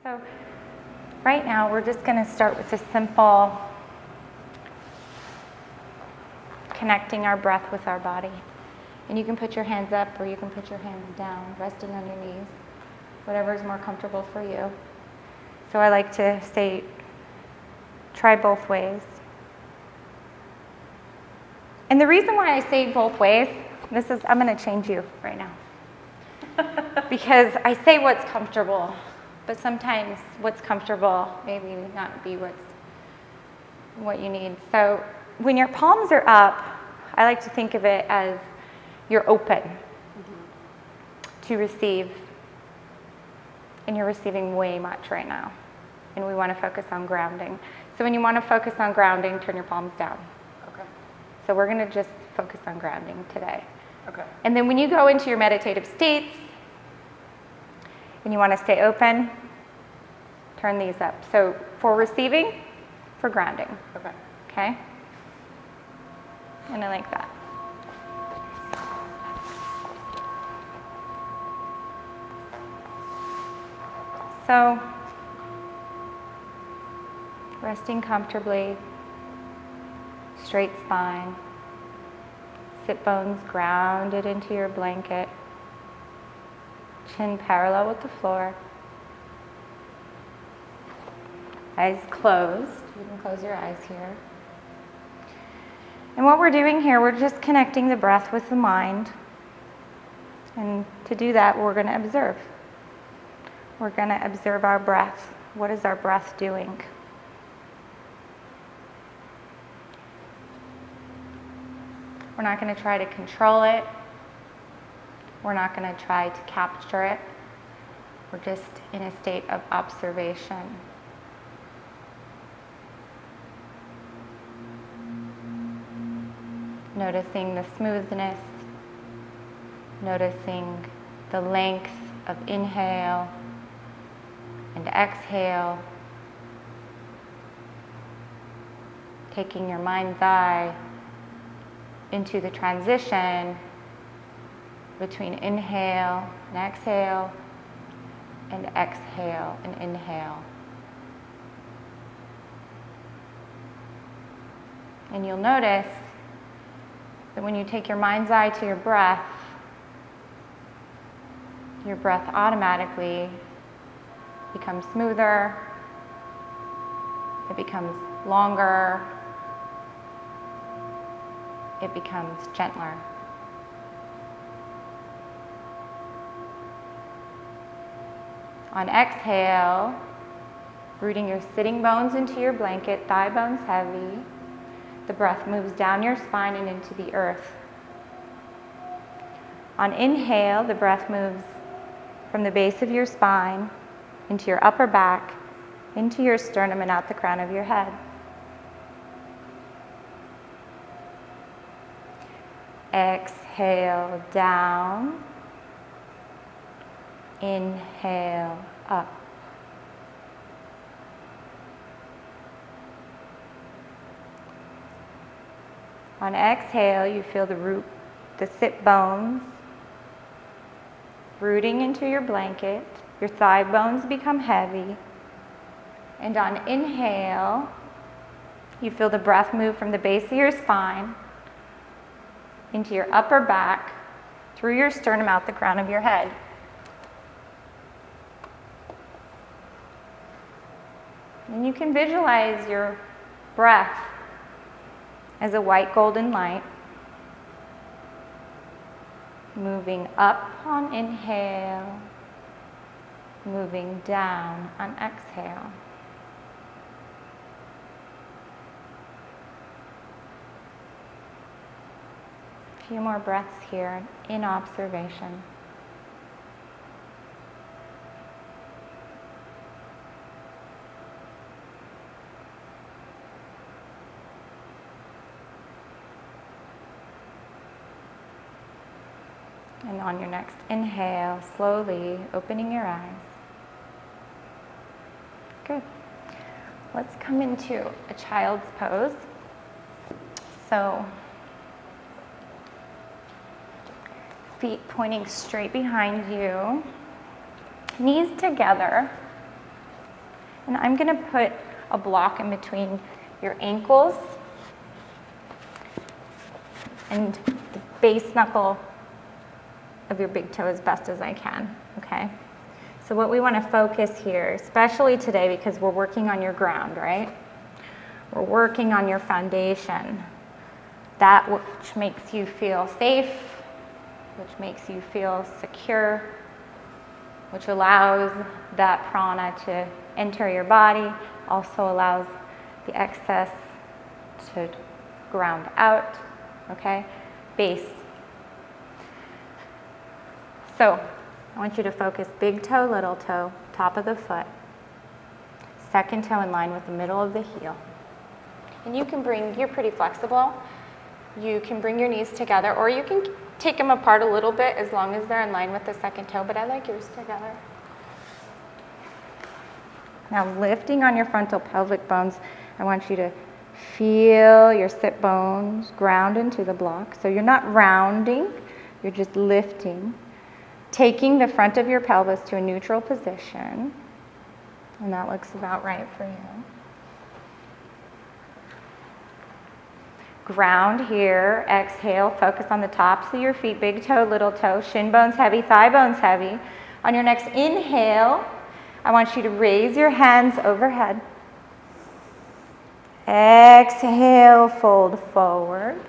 So right now we're just going to start with a simple connecting our breath with our body. And you can put your hands up or you can put your hands down, resting on your knees, whatever is more comfortable for you. So I like to say, try both ways. And the reason why I say both ways, I'm going to change you right now. Because I say what's comfortable, but sometimes what's comfortable maybe not be what you need. So when your palms are up, I like to think of it as you're open to receive, and you're receiving way much right now. And we want to focus on grounding. So when you want to focus on grounding, turn your palms down. Okay. So we're going to just focus on grounding today. Okay. And then when you go into your meditative states and you want to stay open, turn these up. So for receiving, for grounding. Okay. Okay? And I like that. So resting comfortably, straight spine, sit bones grounded into your blanket, chin parallel with the floor, eyes closed. You can close your eyes here. And what we're doing here, we're just connecting the breath with the mind. And to do that, we're going to observe. We're going to observe our breath. What is our breath doing? We're not going to try to control it. We're not going to try to capture it. We're just in a state of observation. Noticing the smoothness, noticing the length of inhale and exhale, taking your mind's eye into the transition between inhale and exhale and inhale. And you'll notice that when you take your mind's eye to your breath automatically becomes smoother, it becomes longer, it becomes gentler. On exhale, rooting your sitting bones into your blanket, thigh bones heavy, the breath moves down your spine and into the earth. On inhale, the breath moves from the base of your spine into your upper back, into your sternum and out the crown of your head. Exhale down, inhale up. On exhale, you feel the sit bones rooting into your blanket. Your thigh bones become heavy. And on inhale, you feel the breath move from the base of your spine into your upper back, through your sternum, out the crown of your head. And you can visualize your breath as a white golden light, moving up on inhale, moving down on exhale. A few more breaths here in observation. And on your next inhale, slowly opening your eyes. Good. Let's come into a child's pose. So, feet pointing straight behind you, knees together, And I'm going to put a block in between your ankles and the base knuckle of your big toe as best as I can, okay? So what we want to focus here, especially today because we're working on your ground, right? We're working on your foundation. That which makes you feel safe, which makes you feel secure, which allows that prana to enter your body, also allows the excess to ground out, okay? Base. So I want you to focus big toe, little toe, top of the foot, second toe in line with the middle of the heel. And you can bring, you're pretty flexible, you can bring your knees together, or you can take them apart a little bit as long as they're in line with the second toe, but I like yours together. Now lifting on your frontal pelvic bones, I want you to feel your sit bones ground into the block. So you're not rounding, you're just lifting. Taking the front of your pelvis to a neutral position, and that looks about right for you. Ground here, exhale, focus on the tops of your feet, big toe, little toe, shin bones heavy, thigh bones heavy. On your next inhale, I want you to raise your hands overhead. Exhale, fold forward.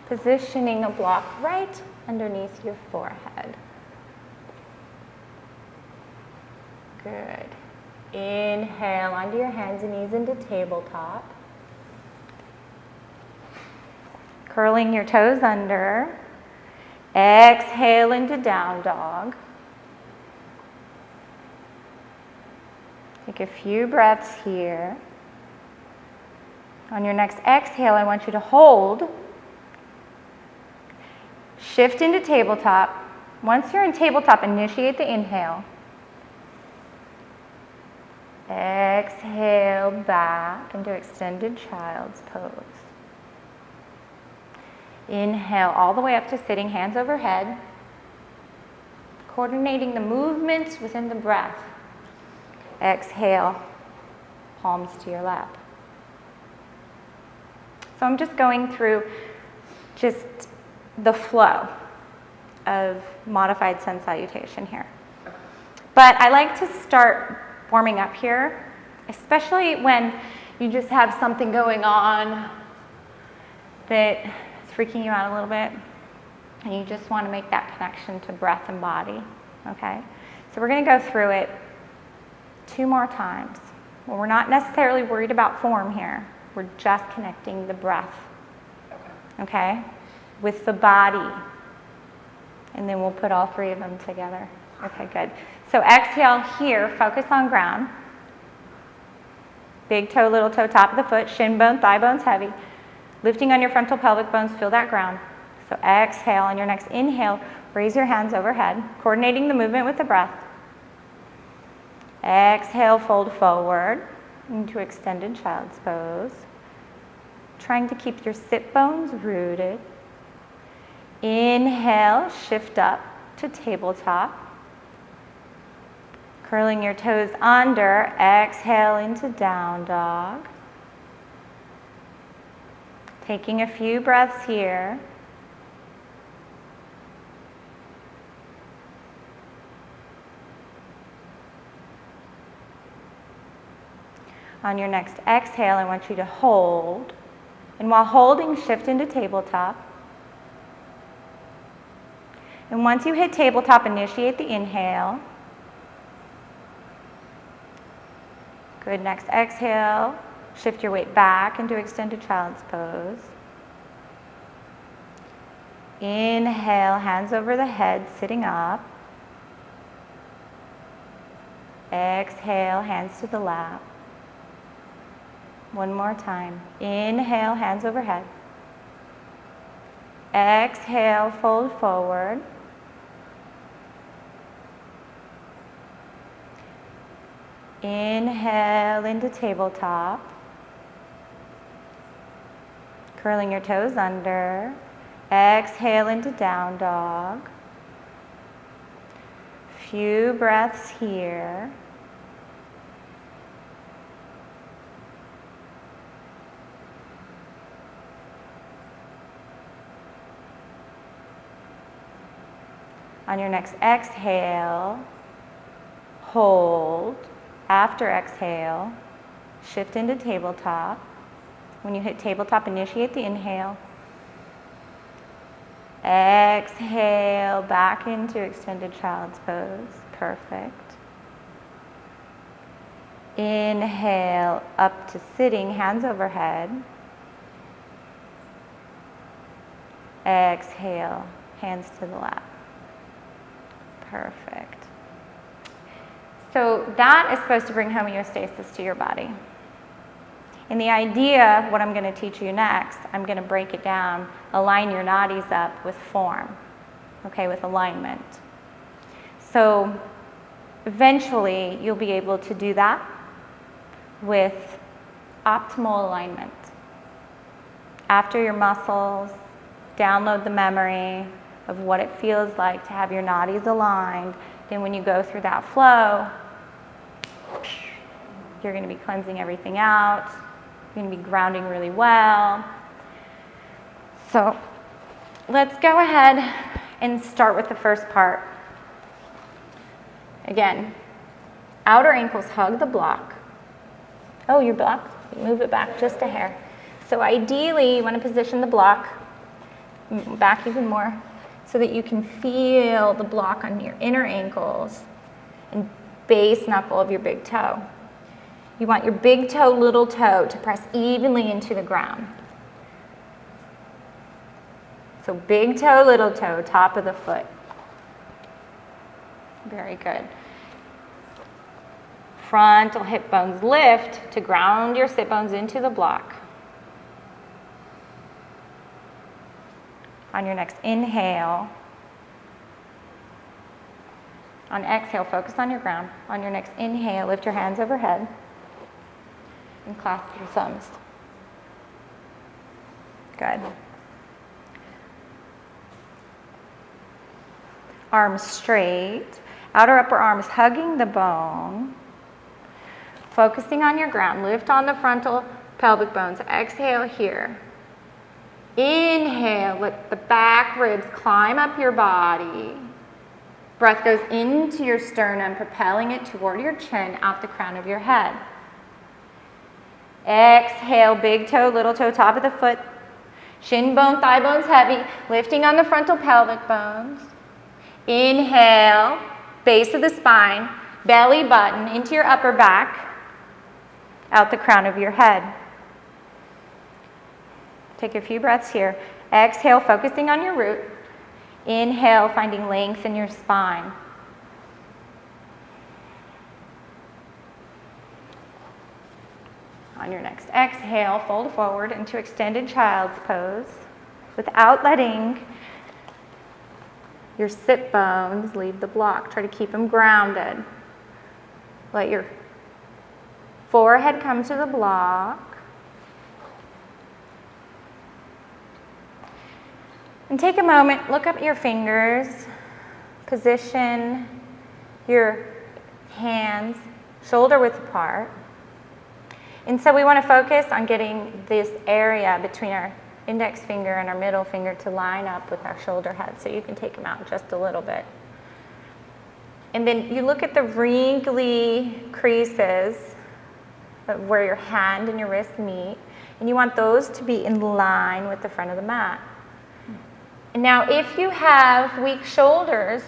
Positioning a block right underneath your forehead. Good. Inhale onto your hands and knees into tabletop. Curling your toes under. Exhale into down dog. Take a few breaths here. On your next exhale, I want you to hold. Shift into tabletop. Once you're in tabletop, initiate the inhale. Exhale back into extended child's pose. Inhale all the way up to sitting, hands overhead. Coordinating the movements within the breath. Exhale, palms to your lap. So I'm just going through just the flow of modified sun salutation here. But I like to start warming up here, especially when you just have something going on that is freaking you out a little bit, and you just want to make that connection to breath and body, okay? So we're going to go through it 2 more times. Well, we're not necessarily worried about form here. We're just connecting the breath, okay, with the body. And then we'll put all 3 of them together. Okay, good. So exhale here, focus on ground. Big toe, little toe, top of the foot, shin bone, thigh bones heavy. Lifting on your frontal pelvic bones, feel that ground. So exhale, on your next inhale, raise your hands overhead, coordinating the movement with the breath. Exhale, fold forward into extended child's pose. Trying to keep your sit bones rooted. Inhale, shift up to tabletop. Curling your toes under, exhale into down dog. Taking a few breaths here. On your next exhale, I want you to hold. And while holding, shift into tabletop. And once you hit tabletop, initiate the inhale. Good, next exhale. Shift your weight back into extended child's pose. Inhale, hands over the head, sitting up. Exhale, hands to the lap. One more time. Inhale, hands overhead. Exhale, fold forward. Inhale into tabletop. Curling your toes under. Exhale into down dog. Few breaths here. On your next exhale, hold. After exhale, shift into tabletop. When you hit tabletop, initiate the inhale. Exhale, back into extended child's pose. Perfect. Inhale, up to sitting, hands overhead. Exhale, hands to the lap. Perfect. So that is supposed to bring homeostasis to your body. And the idea, what I'm going to teach you next, I'm going to break it down, align your nadis up with form, okay, with alignment. So eventually you'll be able to do that with optimal alignment. After your muscles, download the memory of what it feels like to have your nadis aligned. Then when you go through that flow, you're going to be cleansing everything out. You're going to be grounding really well. So let's go ahead and start with the first part. Again, outer ankles hug the block. Oh, your block, move it back just a hair. So ideally, you want to position the block back even more so that you can feel the block on your inner ankles and base knuckle of your big toe. You want your big toe, little toe to press evenly into the ground. So big toe, little toe, top of the foot. Very good. Frontal hip bones lift to ground your sit bones into the block. On your next inhale, on exhale, focus on your ground. On your next inhale, lift your hands overhead and clasp your thumbs. Good. Arms straight. Outer upper arms hugging the bone. Focusing on your ground. Lift on the frontal pelvic bones. Exhale here. Inhale, let the back ribs climb up your body. Breath goes into your sternum, propelling it toward your chin, out the crown of your head. Exhale, big toe, little toe, top of the foot. Shin bone, thigh bones heavy, lifting on the frontal pelvic bones. Inhale, base of the spine, belly button into your upper back, out the crown of your head. Take a few breaths here. Exhale, focusing on your root. Inhale, finding length in your spine. On your next exhale, fold forward into extended child's pose without letting your sit bones leave the block. Try to keep them grounded. Let your forehead come to the block. And take a moment, look up at your fingers, position your hands shoulder width apart. And so we want to focus on getting this area between our index finger and our middle finger to line up with our shoulder head. So you can take them out just a little bit. And then you look at the wrinkly creases of where your hand and your wrist meet, and you want those to be in line with the front of the mat. Now, if you have weak shoulders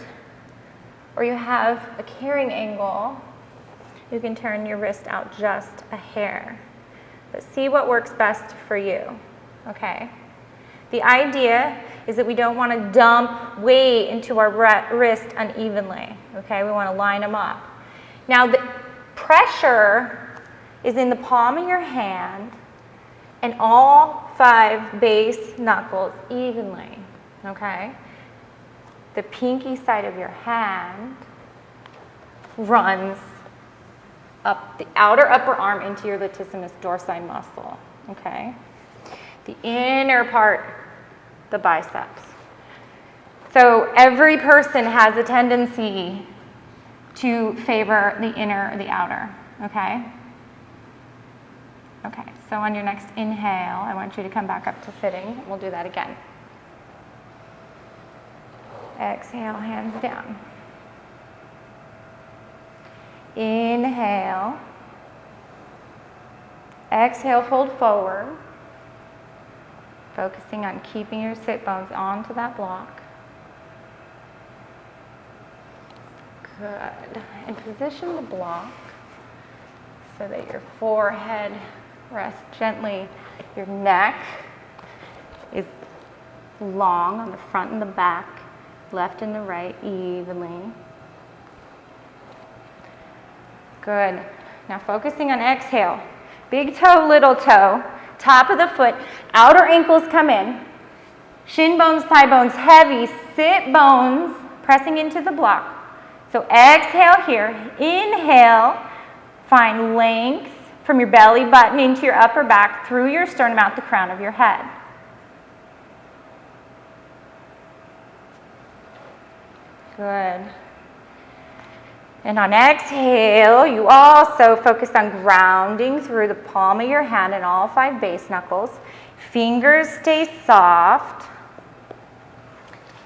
or you have a carrying angle, you can turn your wrist out just a hair. But see what works best for you, okay? The idea is that we don't want to dump weight into our wrist unevenly, okay? We want to line them up. Now, the pressure is in the palm of your hand and all 5 base knuckles evenly. Okay? The pinky side of your hand runs up the outer upper arm into your latissimus dorsi muscle. Okay? The inner part, the biceps. So every person has a tendency to favor the inner or the outer. Okay? Okay, so on your next inhale, I want you to come back up to sitting. We'll do that again. Exhale, hands down. Inhale. Exhale, fold forward. Focusing on keeping your sit bones onto that block. Good. And position the block so that your forehead rests gently. Your neck is long on the front and the back, left and the right evenly. Good. Now focusing on exhale. Big toe, little toe, top of the foot, outer ankles come in. Shin bones, thigh bones heavy, sit bones pressing into the block. So exhale here, inhale, find length from your belly button into your upper back, through your sternum, out the crown of your head. Good. And on exhale, you also focus on grounding through the palm of your hand and all 5 base knuckles. Fingers stay soft.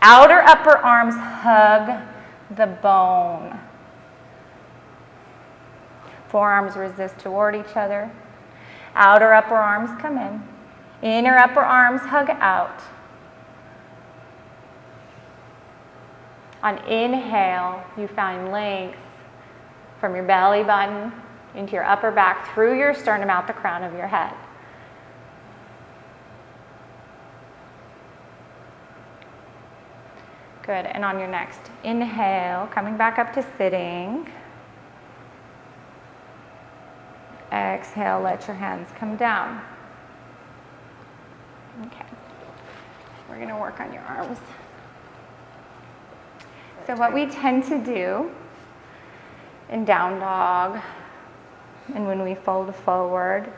Outer upper arms hug the bone. Forearms resist toward each other. Outer upper arms come in. Inner upper arms hug out. On inhale, you find length from your belly button into your upper back, through your sternum, out the crown of your head. Good. And on your next inhale, coming back up to sitting. Exhale, let your hands come down. Okay. We're going to work on your arms. So what we tend to do in down dog and when we fold forward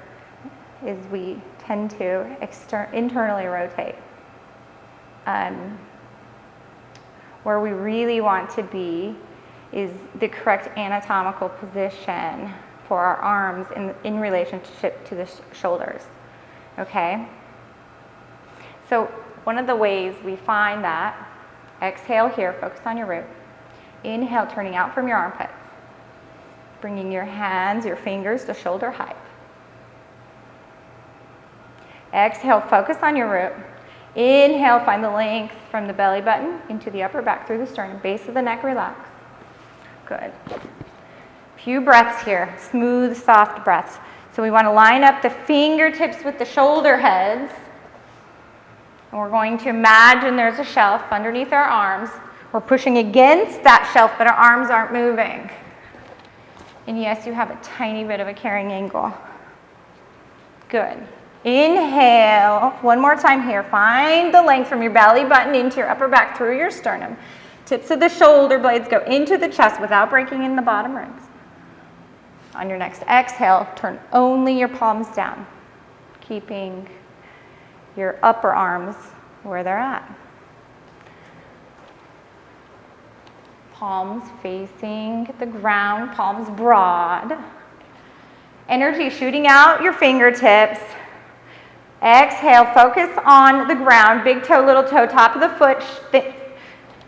is we tend to internally rotate. Where we really want to be is the correct anatomical position for our arms in relationship to the shoulders, okay? So one of the ways we find that, exhale here, focus on your root. Inhale, turning out from your armpits. Bringing your hands, your fingers to shoulder height. Exhale, focus on your root. Inhale, find the length from the belly button into the upper back through the sternum, base of the neck, relax. Good. Few breaths here, smooth, soft breaths. So we want to line up the fingertips with the shoulder heads. And we're going to imagine there's a shelf underneath our arms. We're pushing against that shelf, but our arms aren't moving. And yes, you have a tiny bit of a carrying angle. Good. Inhale, one more time here. Find the length from your belly button into your upper back through your sternum. Tips of the shoulder blades go into the chest without breaking in the bottom ribs. On your next exhale, turn only your palms down, keeping your upper arms where they're at. Palms facing the ground, palms broad. Energy shooting out your fingertips. Exhale, focus on the ground, big toe, little toe, top of the foot,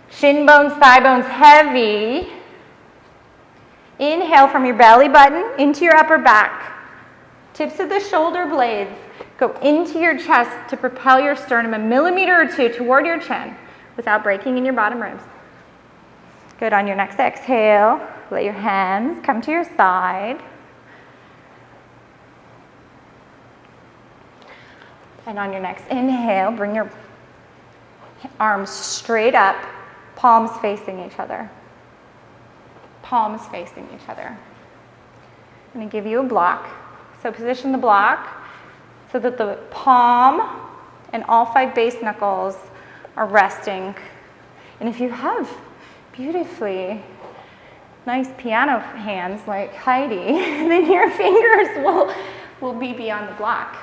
shin bones, thigh bones heavy. Inhale from your belly button into your upper back. Tips of the shoulder blades go into your chest to propel your sternum a millimeter or 2 toward your chin without breaking in your bottom ribs. Good. On your next exhale, let your hands come to your side. And on your next inhale, bring your arms straight up, palms facing each other. Palms facing each other. I'm going to give you a block. So position the block so that the palm and all 5 base knuckles are resting. And if you have beautifully nice piano hands like Heidi, then your fingers will be beyond the block.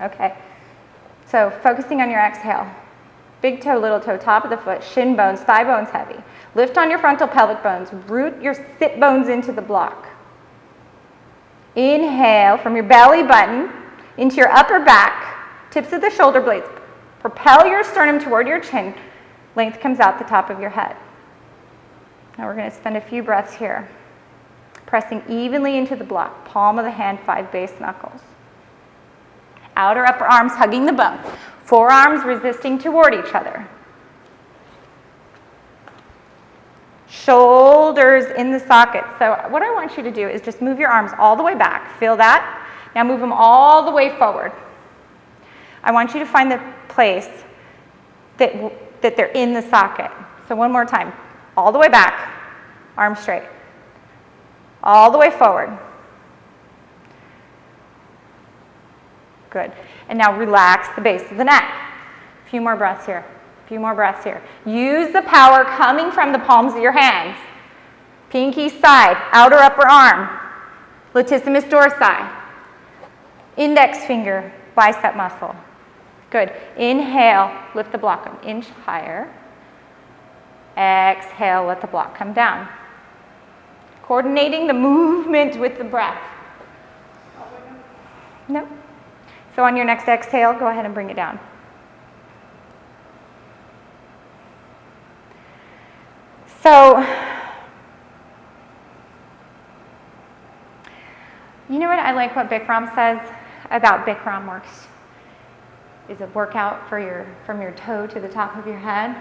Okay. So focusing on your exhale. Big toe, little toe, top of the foot, shin bones, thigh bones heavy. Lift on your frontal pelvic bones. Root your sit bones into the block. Inhale from your belly button into your upper back. Tips of the shoulder blades. Propel your sternum toward your chin. Length comes out the top of your head. Now we're going to spend a few breaths here, pressing evenly into the block, palm of the hand, 5 base knuckles. Outer upper arms hugging the bone, forearms resisting toward each other. Shoulders in the socket. So what I want you to do is just move your arms all the way back. Feel that? Now move them all the way forward. I want you to find the place that they're in the socket. So one more time. All the way back, arms straight. All the way forward. Good. And now relax the base of the neck. A few more breaths here. A few more breaths here. Use the power coming from the palms of your hands. Pinky side, outer upper arm, latissimus dorsi. Index finger, bicep muscle. Good. Inhale, lift the block an inch higher. Exhale, let the block come down. Coordinating the movement with the breath. No. So on your next exhale, go ahead and bring it down. So, you know what I like what Bikram says about Bikram works? Is a workout for from your toe to the top of your head.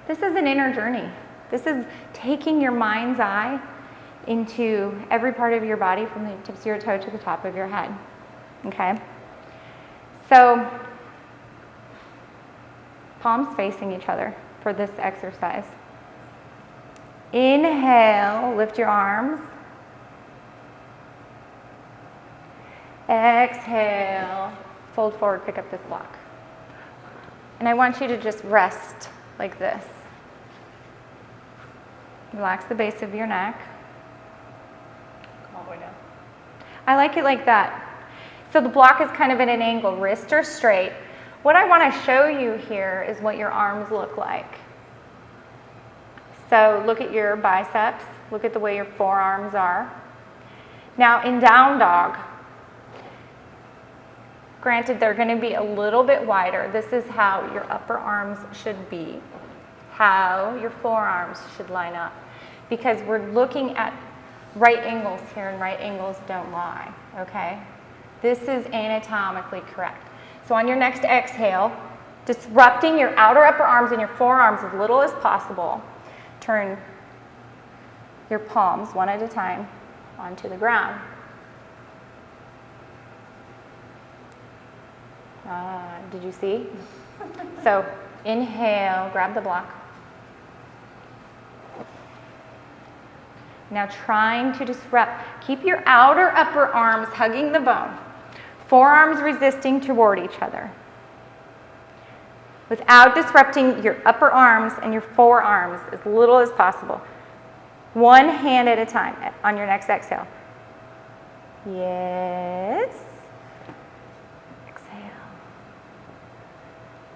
This is an inner journey. This is taking your mind's eye into every part of your body from the tips of your toe to the top of your head. Okay? So, palms facing each other for this exercise. Inhale, lift your arms. Exhale, fold forward, pick up this block. And I want you to just rest like this. Relax the base of your neck. All the way down. I like it like that. So the block is kind of at an angle, wrists are straight. What I want to show you here is what your arms look like. So look at your biceps, look at the way your forearms are. Now in down dog, granted they're going to be a little bit wider. This is how your upper arms should be, how your forearms should line up. Because we're looking at right angles here, and right angles don't lie, okay? This is anatomically correct. So on your next exhale, disrupting your outer upper arms and your forearms as little as possible, turn your palms one at a time onto the ground. Did you see? So inhale, grab the block. Now trying to disrupt, keep your outer upper arms hugging the bone. Forearms resisting toward each other. Without disrupting your upper arms and your forearms as little as possible. One hand at a time on your next exhale. Yes. Exhale.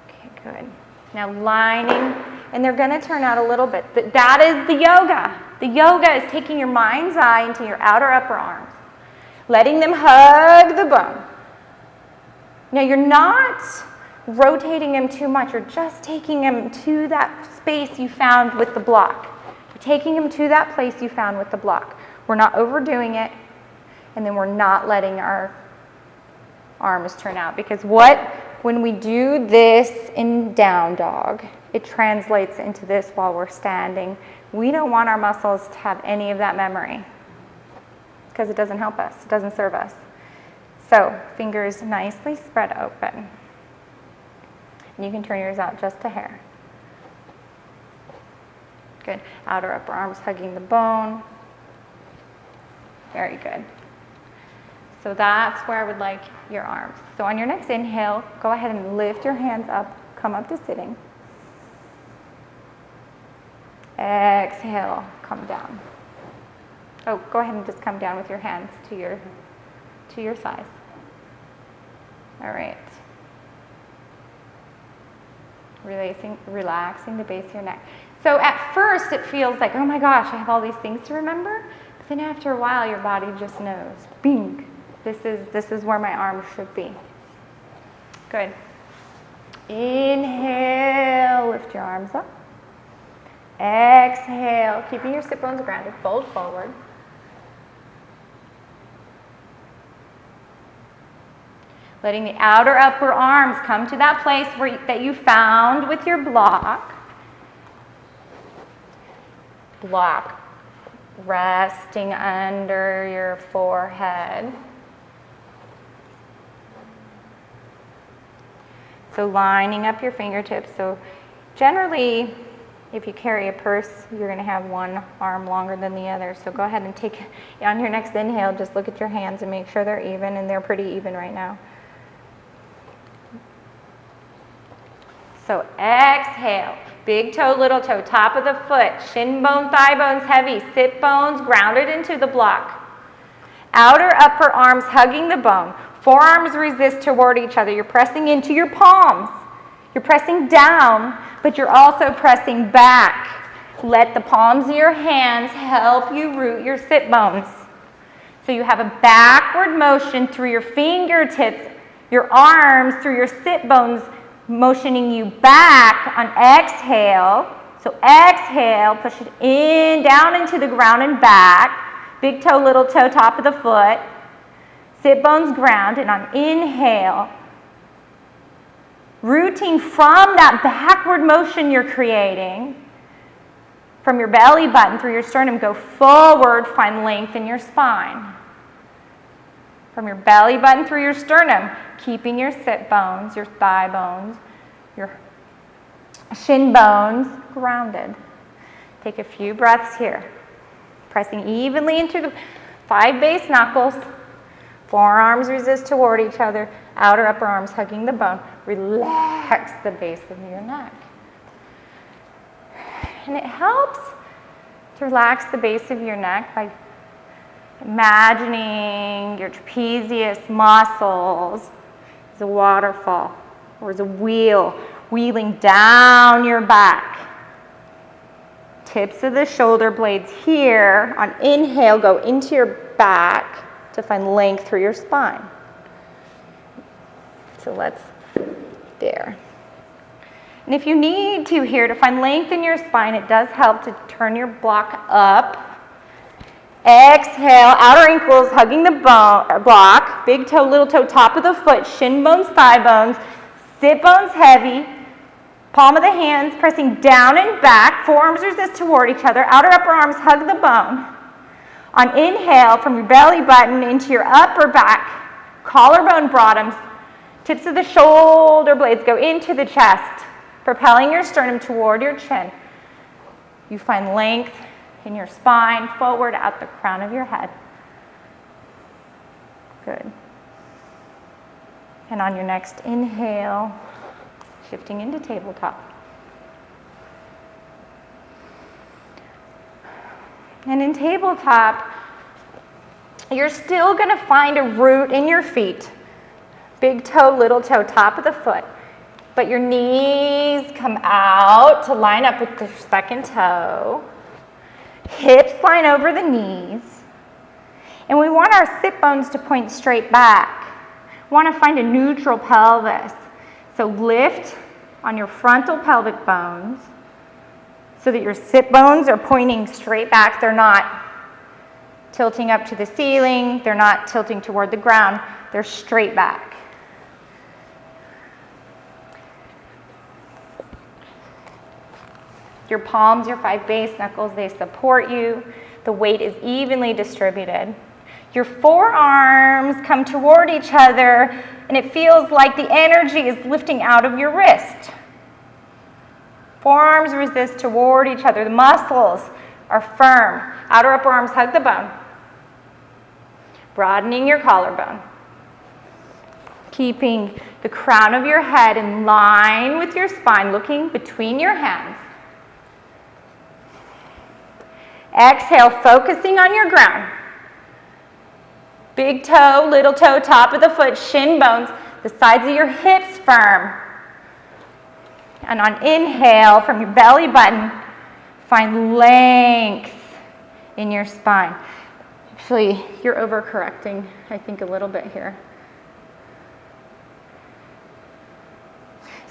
Okay, good. Now lining, and they're going to turn out a little bit. That is the yoga. The yoga is taking your mind's eye into your outer upper arms, letting them hug the bone. Now you're not rotating them too much. You're just taking them to that space you found with the block. You're taking them to that place you found with the block. We're not overdoing it, and then we're not letting our arms turn out. Because when we do this in down dog, it translates into this while we're standing. We don't want our muscles to have any of that memory because it doesn't help us. It doesn't serve us. So fingers nicely spread open. And you can turn yours out just a hair. Good. Outer upper arms hugging the bone. Very good. So that's where I would like your arms. So on your next inhale, go ahead and lift your hands up, come up to sitting. Exhale, come down. Oh, go ahead and just come down with your hands to your thighs. All right. Relaxing the base of your neck. So at first it feels like, oh my gosh, I have all these things to remember. But then after a while, your body just knows, bing, this is where my arms should be. Good. Inhale, lift your arms up. exhale, keeping your sit bones grounded, fold forward. Letting the outer upper arms come to that place that you found with your block. Block resting under your forehead. So lining up your fingertips. So generally, if you carry a purse, you're going to have one arm longer than the other. So go ahead and take, on your next inhale, just look at your hands and make sure they're even, and they're pretty even right now. So exhale, big toe, little toe, top of the foot, shin bone, thigh bones heavy, sit bones grounded into the block. Outer upper arms hugging the bone. Forearms resist toward each other. You're pressing into your palms. You're pressing down, but you're also pressing back. Let the palms of your hands help you root your sit bones. So you have a backward motion through your fingertips, your arms through your sit bones, motioning you back on exhale. So exhale, push it in, down into the ground and back. Big toe, little toe, top of the foot. Sit bones ground, and on inhale, rooting from that backward motion you're creating, from your belly button through your sternum, go forward, find length in your spine. From your belly button through your sternum, keeping your sit bones, your thigh bones, your shin bones grounded. Take a few breaths here. Pressing evenly into the 5 base knuckles. Forearms resist toward each other. Outer upper arms hugging the bone. Relax the base of your neck. And it helps to relax the base of your neck by imagining your trapezius muscles as a waterfall or as a wheel wheeling down your back. Tips of the shoulder blades here. On inhale, go into your back to find length through your spine. So there. And if you need to here to find length in your spine, it does help to turn your block up. Exhale, outer ankles hugging the block, big toe, little toe, top of the foot, shin bones, thigh bones, sit bones heavy, palm of the hands pressing down and back, forearms resist toward each other, outer upper arms hug the bone. On inhale, from your belly button into your upper back, collarbone bottoms, tips of the shoulder blades go into the chest, propelling your sternum toward your chin. You find length in your spine, forward at the crown of your head. Good. And on your next inhale, shifting into tabletop. And in tabletop, you're still going to find a root in your feet. Big toe, little toe, top of the foot. But your knees come out to line up with the second toe. Hips line over the knees. And we want our sit bones to point straight back. We want to find a neutral pelvis. So lift on your frontal pelvic bones so that your sit bones are pointing straight back. They're not tilting up to the ceiling. They're not tilting toward the ground. They're straight back. Your palms, your 5 base knuckles, they support you. The weight is evenly distributed. Your forearms come toward each other, and it feels like the energy is lifting out of your wrist. Forearms resist toward each other. The muscles are firm. Outer upper arms hug the bone. Broadening your collarbone. Keeping the crown of your head in line with your spine, looking between your hands. Exhale, focusing on your ground. Big toe, little toe, top of the foot, shin bones, the sides of your hips firm. And on inhale, from your belly button, find length in your spine. Actually, you're overcorrecting, I think, a little bit here.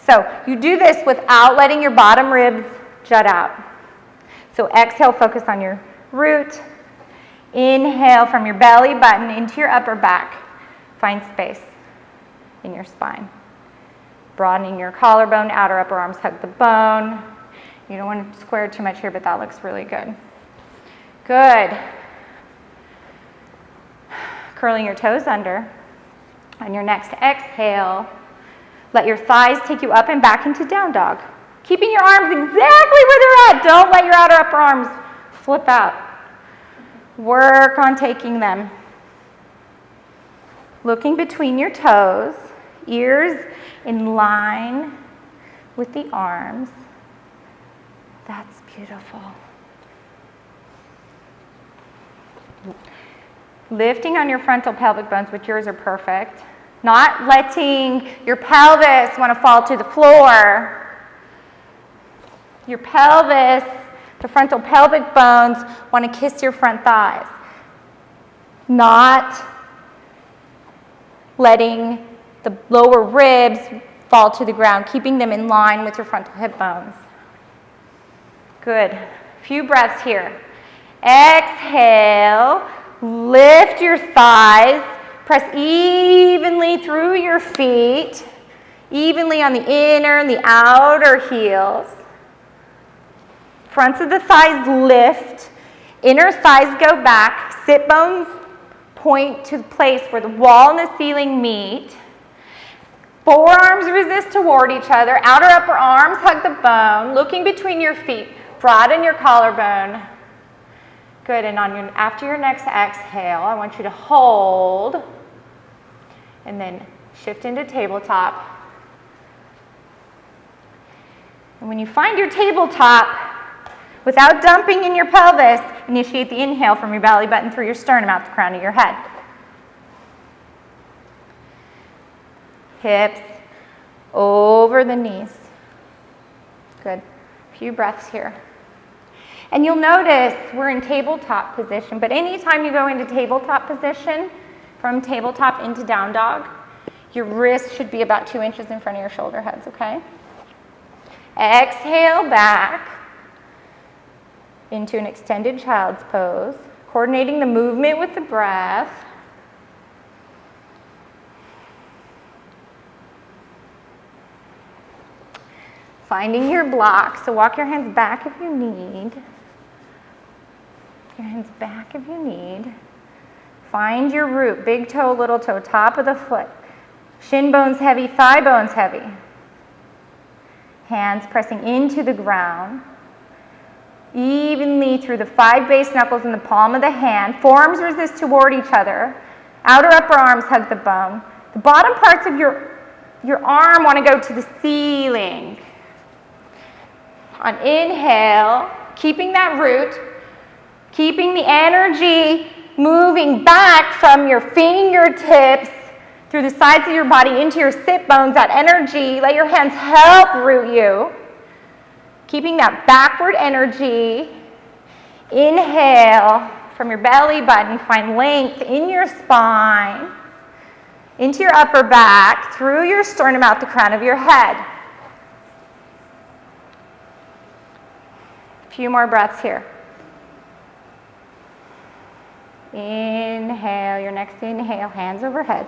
So you do this without letting your bottom ribs jut out. So exhale, focus on your root. Inhale from your belly button into your upper back. Find space in your spine. Broadening your collarbone, outer upper arms hug the bone. You don't want to square too much here, but that looks really good. Good. Curling your toes under. On your next exhale, let your thighs take you up and back into down dog. Keeping your arms exactly where they're at. Don't let your outer upper arms flip out. Work on taking them. Looking between your toes, ears in line with the arms. That's beautiful. Lifting on your frontal pelvic bones, which yours are perfect. Not letting your pelvis want to fall to the floor. Your pelvis, the frontal pelvic bones, want to kiss your front thighs. Not letting the lower ribs fall to the ground, keeping them in line with your frontal hip bones. Good. Few breaths here. Exhale, lift your thighs, press evenly through your feet, evenly on the inner and the outer heels. Fronts of the thighs lift, inner thighs go back, sit bones point to the place where the wall and the ceiling meet. Forearms resist toward each other, outer upper arms hug the bone, looking between your feet, broaden your collarbone. Good, and after your next exhale, I want you to hold and then shift into tabletop. And when you find your tabletop, without dumping in your pelvis, initiate the inhale from your belly button through your sternum out the crown of your head. Hips over the knees. Good. A few breaths here. And you'll notice we're in tabletop position, but anytime you go into tabletop position, from tabletop into down dog, your wrist should be about 2 inches in front of your shoulder heads, okay? Exhale back into an extended child's pose, coordinating the movement with the breath. Finding your block, so walk your hands back if you need. Your hands back if you need. Find your root, big toe, little toe, top of the foot. Shin bones heavy, thigh bones heavy. Hands pressing into the ground. Evenly through the 5 base knuckles in the palm of the hand. Forearms resist toward each other. Outer upper arms hug the bone. The bottom parts of your arm want to go to the ceiling. On inhale, keeping that root, keeping the energy moving back from your fingertips through the sides of your body into your sit bones, that energy, let your hands help root you. Keeping that backward energy. Inhale from your belly button, find length in your spine, into your upper back, through your sternum out the crown of your head. A few more breaths here. Inhale, your next inhale, hands overhead.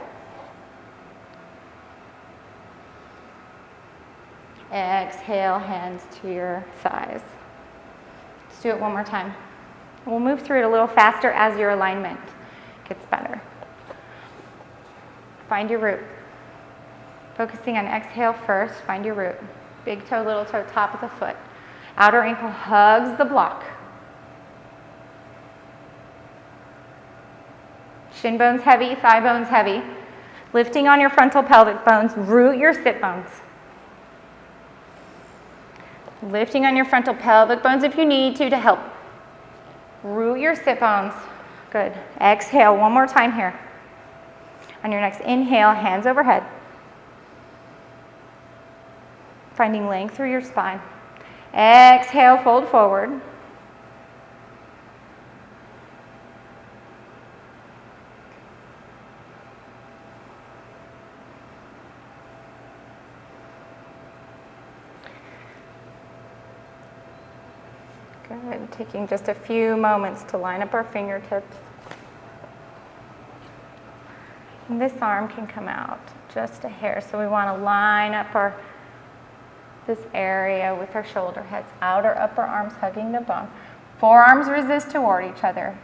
Exhale, hands to your thighs. Let's do it one more time. We'll move through it a little faster as your alignment gets better. Find your root. Focusing on exhale first, find your root. Big toe, little toe, top of the foot. Outer ankle hugs the block. Shin bones heavy, thigh bones heavy. Lifting on your frontal pelvic bones, root your sit bones. Lifting on your frontal pelvic bones if you need to help root your sit bones. Good. Exhale one more time here. On your next inhale, hands overhead. Finding length through your spine. Exhale, fold forward. Good. Taking just a few moments to line up our fingertips. And this arm can come out just a hair, so we want to line up this area with our shoulder heads. Outer upper arms hugging the bone. Forearms resist toward each other.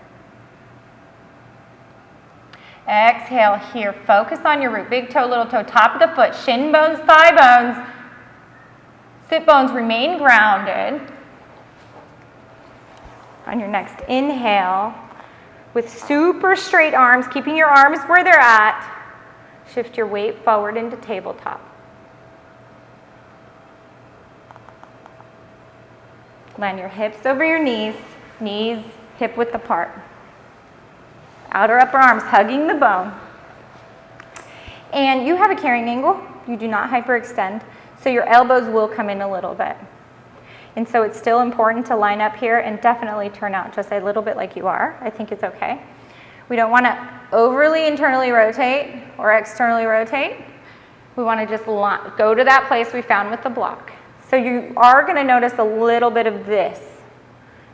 Exhale here. Focus on your root. Big toe, little toe, top of the foot, shin bones, thigh bones. Sit bones remain grounded. On your next inhale, with super straight arms, keeping your arms where they're at, shift your weight forward into tabletop. Land your hips over your knees, knees hip width apart. Outer upper arms hugging the bone. And you have a carrying angle. You do not hyperextend, so your elbows will come in a little bit. And so it's still important to line up here and definitely turn out just a little bit like you are. I think it's okay. We don't want to overly internally rotate or externally rotate. We want to just go to that place we found with the block. So you are going to notice a little bit of this,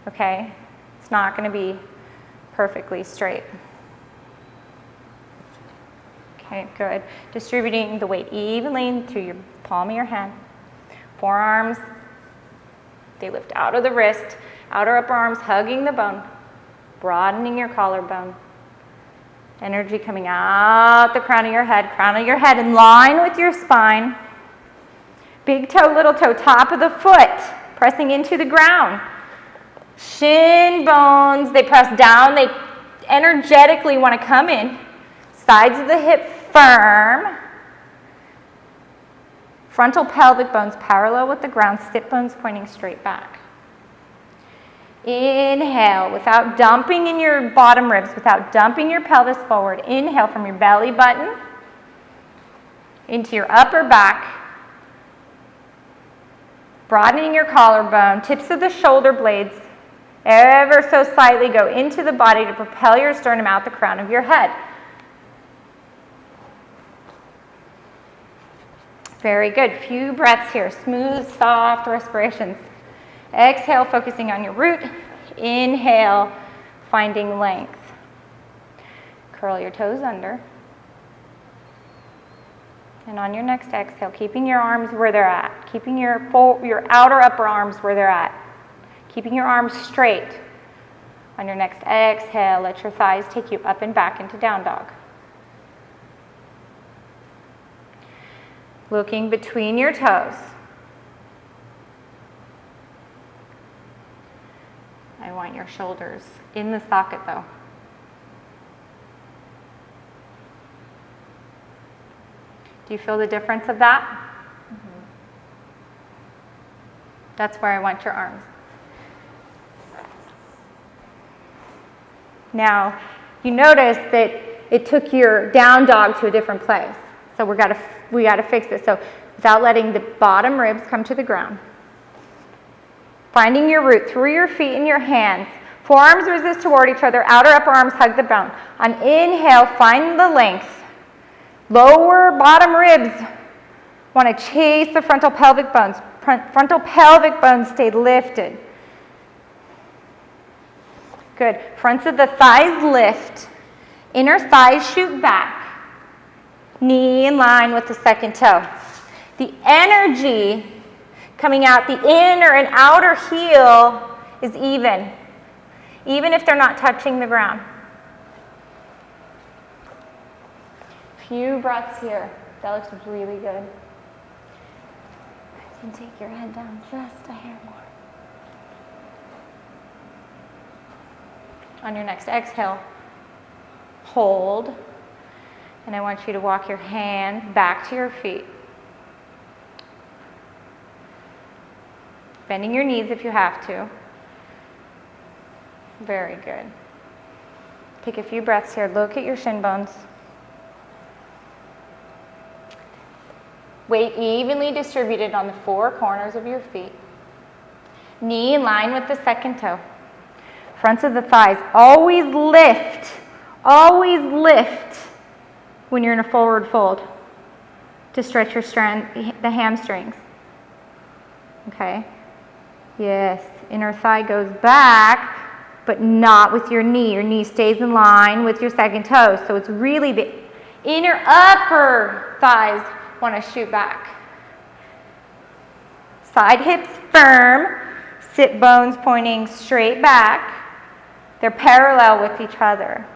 okay? It's not going to be perfectly straight. Okay, good. Distributing the weight evenly through your palm of your hand. Forearms, they lift out of the wrist. Outer upper arms hugging the bone. Broadening your collarbone. Energy coming out the crown of your head in line with your spine. Big toe, little toe, top of the foot, pressing into the ground. Shin bones, they press down. They energetically want to come in. Sides of the hip firm. Frontal pelvic bones parallel with the ground, sit bones pointing straight back. Inhale without dumping in your bottom ribs, without dumping your pelvis forward. Inhale from your belly button into your upper back. Broadening your collarbone, tips of the shoulder blades ever so slightly go into the body to propel your sternum out the crown of your head. Very good. Few breaths here. Smooth, soft respirations. Exhale, focusing on your root. Inhale, finding length. Curl your toes under. And on your next exhale, keeping your arms where they're at. Keeping your outer upper arms where they're at. Keeping your arms straight. On your next exhale, let your thighs take you up and back into down dog. Looking between your toes. I want your shoulders in the socket though. Do you feel the difference of that? Mm-hmm. That's where I want your arms. Now, you notice that it took your down dog to a different place. So we got to fix this. So without letting the bottom ribs come to the ground. Finding your root through your feet and your hands. Forearms resist toward each other. Outer upper arms hug the bone. On inhale, find the length. Lower bottom ribs want to chase the frontal pelvic bones. Frontal pelvic bones stay lifted. Good. Fronts of the thighs lift. Inner thighs shoot back. Knee in line with the second toe. The energy coming out the inner and outer heel is even if they're not touching the ground. Few breaths here. That looks really good. You can take your head down just a hair more. On your next exhale, hold. And I want you to walk your hands back to your feet. Bending your knees if you have to. Very good. Take a few breaths here. Look at your shin bones. Weight evenly distributed on the four corners of your feet. Knee in line with the second toe. Fronts of the thighs. Always lift. Always lift when you're in a forward fold to stretch the hamstrings. Okay? Yes. Inner thigh goes back, but not with your knee. Your knee stays in line with your second toe. So it's really the inner upper thighs want to shoot back. Side hips firm, sit bones pointing straight back. They're parallel with each other.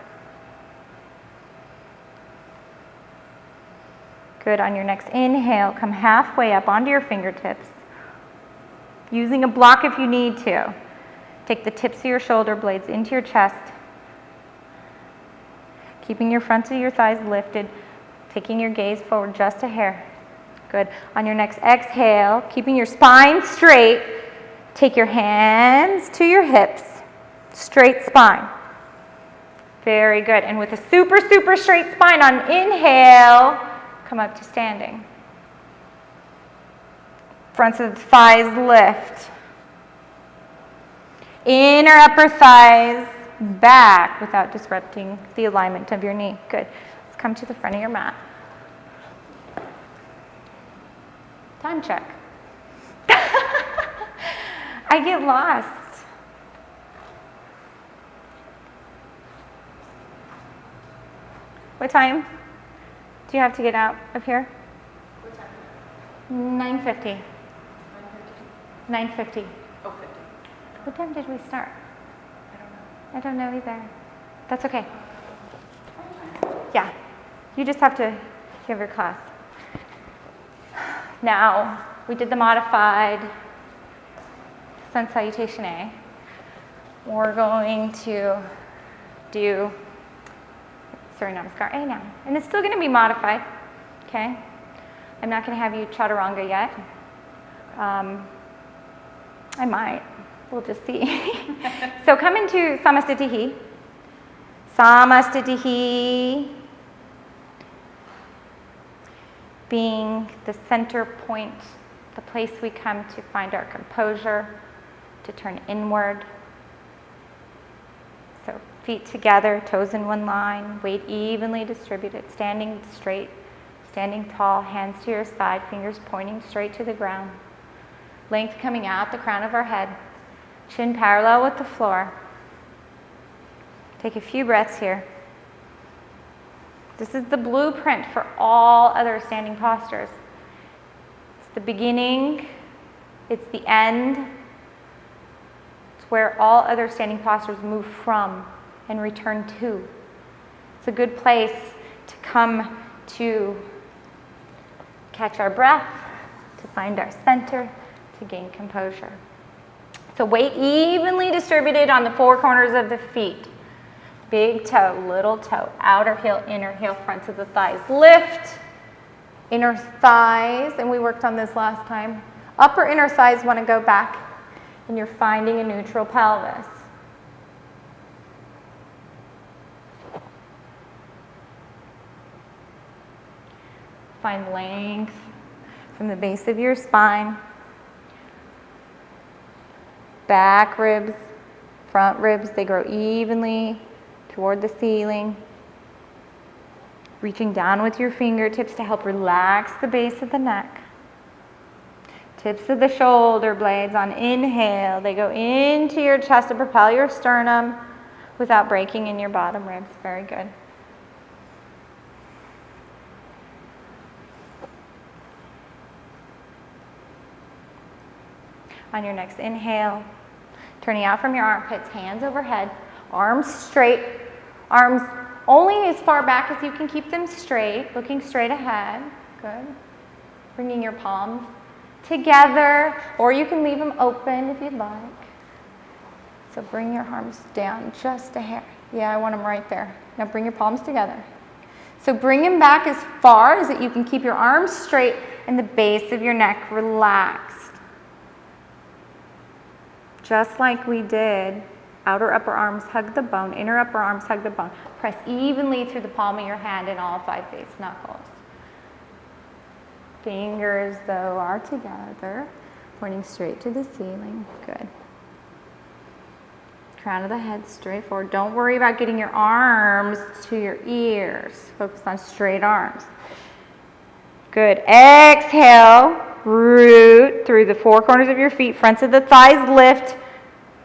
Good. On your next inhale, come halfway up onto your fingertips. Using a block if you need to. Take the tips of your shoulder blades into your chest. Keeping your front of your thighs lifted. Taking your gaze forward just a hair. Good. On your next exhale, keeping your spine straight, take your hands to your hips. Straight spine. Very good. And with a super, super straight spine on inhale, come up to standing. Fronts of the thighs lift. Inner upper thighs back without disrupting the alignment of your knee. Good. Let's come to the front of your mat. Time check. I get lost. What time do you have to get out of here? What time? 9:50. 9:50. Oh, 50. What time did we start? I don't know. I don't know either. That's okay. Yeah, you just have to give your class. Now, we did the modified sun salutation A. We're going to do Surya Namaskar A now. And it's still going to be modified, okay? I'm not going to have you chaturanga yet. I might. We'll just see. So come into Samastitihi. Samastitihi being the center point, the place we come to find our composure, to turn inward. So feet together, toes in one line, weight evenly distributed, standing straight, standing tall, hands to your side, fingers pointing straight to the ground. Length coming out the crown of our head, chin parallel with the floor. Take a few breaths here. This is the blueprint for all other standing postures. It's the beginning, it's the end. It's where all other standing postures move from and return to. It's a good place to come to catch our breath, to find our center, to gain composure. So weight evenly distributed on the four corners of the feet. Big toe, little toe, outer heel, inner heel, fronts of the thighs. Lift, inner thighs, and we worked on this last time. Upper inner thighs want to go back, and you're finding a neutral pelvis. Find length from the base of your spine. Back ribs, front ribs, they grow evenly toward the ceiling. Reaching down with your fingertips to help relax the base of the neck. Tips of the shoulder blades on inhale, they go into your chest to propel your sternum without breaking in your bottom ribs. Very good. On your next inhale, turning out from your armpits, hands overhead, arms straight, arms only as far back as you can keep them straight, looking straight ahead. Good. Bringing your palms together, or you can leave them open if you'd like. So bring your arms down just a hair. Yeah, I want them right there. Now bring your palms together. So bring them back as far as that you can keep your arms straight and the base of your neck relaxed. Just like we did, outer upper arms hug the bone, inner upper arms hug the bone. Press evenly through the palm of your hand and all 5 base knuckles. Fingers, though, are together, pointing straight to the ceiling. Good. Crown of the head straight forward. Don't worry about getting your arms to your ears. Focus on straight arms. Good. Exhale. Root through the four corners of your feet. Fronts of the thighs lift.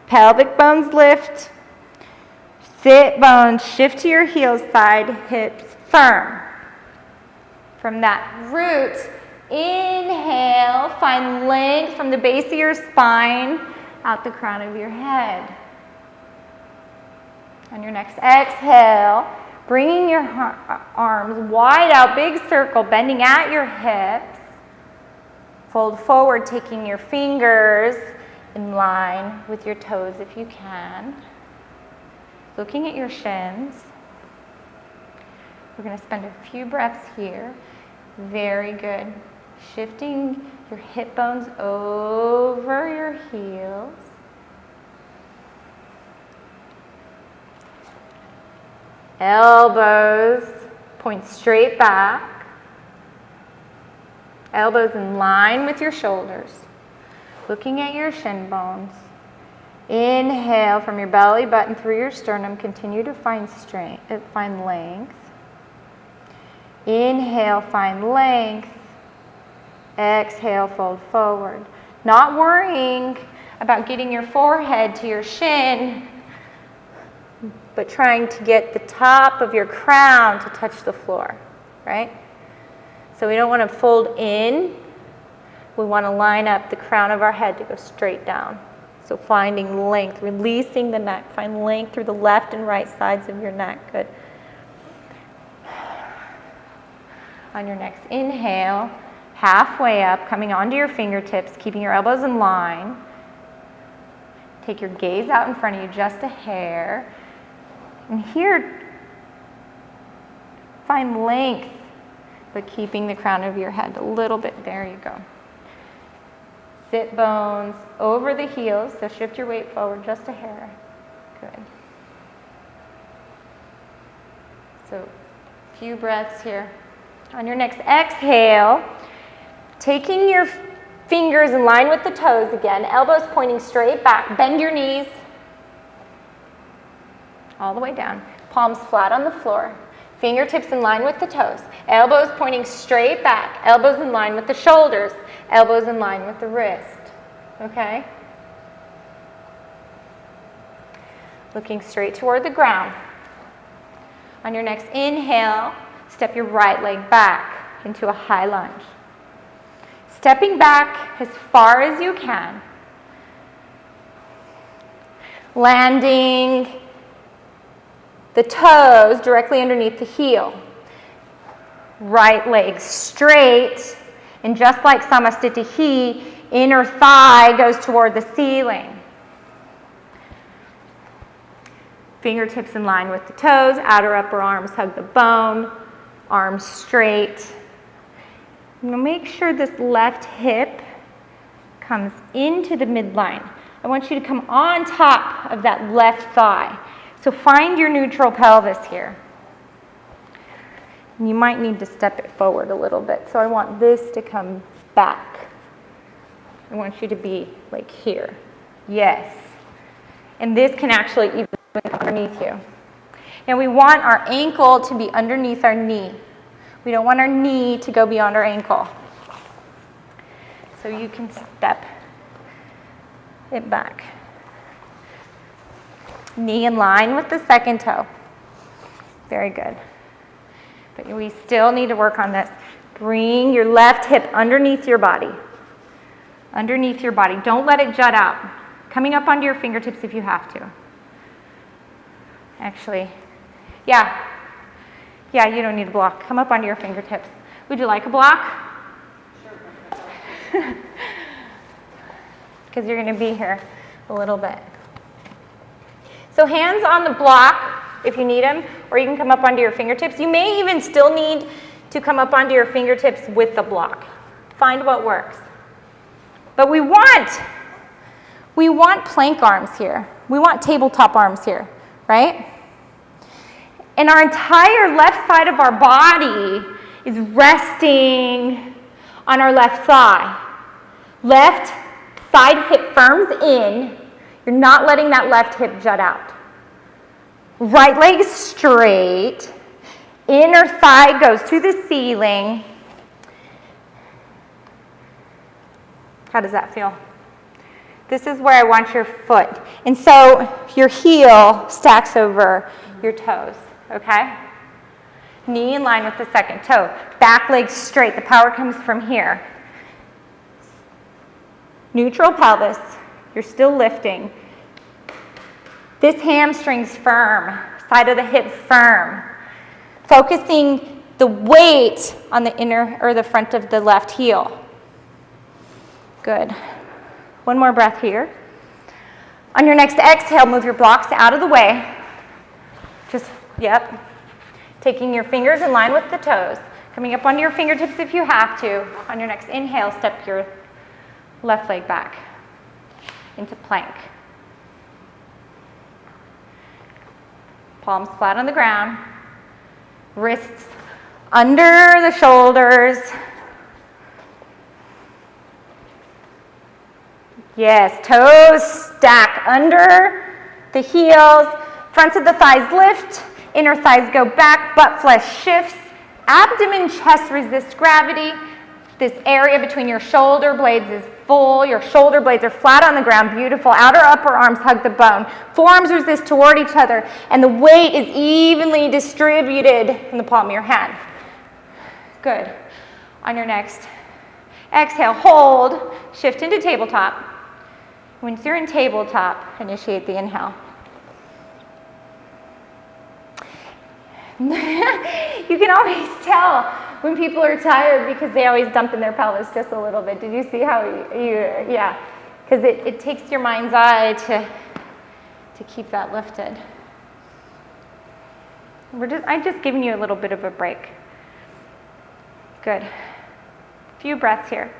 Pelvic bones lift. Sit bones shift to your heels, side hips firm. From that root, inhale, find length from the base of your spine out the crown of your head. On your next exhale, bringing your arms wide out, big circle, bending at your hips. Fold forward, taking your fingers in line with your toes if you can. Looking at your shins. We're going to spend a few breaths here. Very good. Shifting your hip bones over your heels. Elbows point straight back. Elbows in line with your shoulders. Looking at your shin bones. Inhale from your belly button through your sternum. Continue to find length. Inhale, find length. Exhale, fold forward. Not worrying about getting your forehead to your shin, but trying to get the top of your crown to touch the floor, right? So we don't want to fold in. We want to line up the crown of our head to go straight down. So finding length, releasing the neck. Find length through the left and right sides of your neck. Good. On your next inhale, halfway up, coming onto your fingertips, keeping your elbows in line. Take your gaze out in front of you just a hair. And here, find length, but keeping the crown of your head a little bit. There you go. Sit bones over the heels, so shift your weight forward just a hair. Good. So, a few breaths here. On your next exhale, taking your fingers in line with the toes again, elbows pointing straight back, bend your knees all the way down, palms flat on the floor, fingertips in line with the toes, elbows pointing straight back, elbows in line with the shoulders, elbows in line with the wrist, okay? Looking straight toward the ground. On your next inhale, step your right leg back into a high lunge. Stepping back as far as you can. Landing the toes directly underneath the heel. Right leg straight, and just like Samasthiti, inner thigh goes toward the ceiling. Fingertips in line with the toes, outer upper arms hug the bone, arms straight. Now make sure this left hip comes into the midline. I want you to come on top of that left thigh. So find your neutral pelvis here. And you might need to step it forward a little bit. So I want this to come back. I want you to be like here. Yes. And this can actually even be underneath you. Now we want our ankle to be underneath our knee. We don't want our knee to go beyond our ankle. So you can step it back. Knee in line with the second toe. Very good. But we still need to work on this. Bring your left hip underneath your body. Underneath your body. Don't let it jut out. Coming up onto your fingertips if you have to. Actually, yeah, you don't need a block. Come up onto your fingertips. Would you like a block? Sure. Because you're going to be here a little bit. So hands on the block if you need them, or you can come up onto your fingertips. You may even still need to come up onto your fingertips with the block. Find what works. But we want plank arms here. We want tabletop arms here, right? And our entire left side of our body is resting on our left thigh. Left side hip firms in. You're not letting that left hip jut out. Right leg straight. Inner thigh goes to the ceiling. How does that feel? This is where I want your foot. And so your heel stacks over your toes, okay? Knee in line with the second toe. Back leg straight. The power comes from here. Neutral pelvis. You're still lifting. This hamstring's firm. Side of the hip firm. Focusing the weight on the inner or the front of the left heel. Good. One more breath here. On your next exhale, move your blocks out of the way. Just, yep. Taking your fingers in line with the toes. Coming up onto your fingertips if you have to. On your next inhale, step your left leg back into plank. Palms flat on the ground. Wrists under the shoulders. Yes, toes stack under the heels. Fronts of the thighs lift. Inner thighs go back. Butt flesh shifts. Abdomen, chest resist gravity. This area between your shoulder blades is full. Your shoulder blades are flat on the ground. Beautiful. Outer upper arms hug the bone. Forearms resist toward each other. And the weight is evenly distributed in the palm of your hand. Good. On your next exhale, hold. Shift into tabletop. Once you're in tabletop, initiate the inhale. You can always tell when people are tired because they always dump in their pelvis just a little bit. Did you see how yeah, because it takes your mind's eye to keep that lifted. I'm just giving you a little bit of a break. Good. A few breaths here.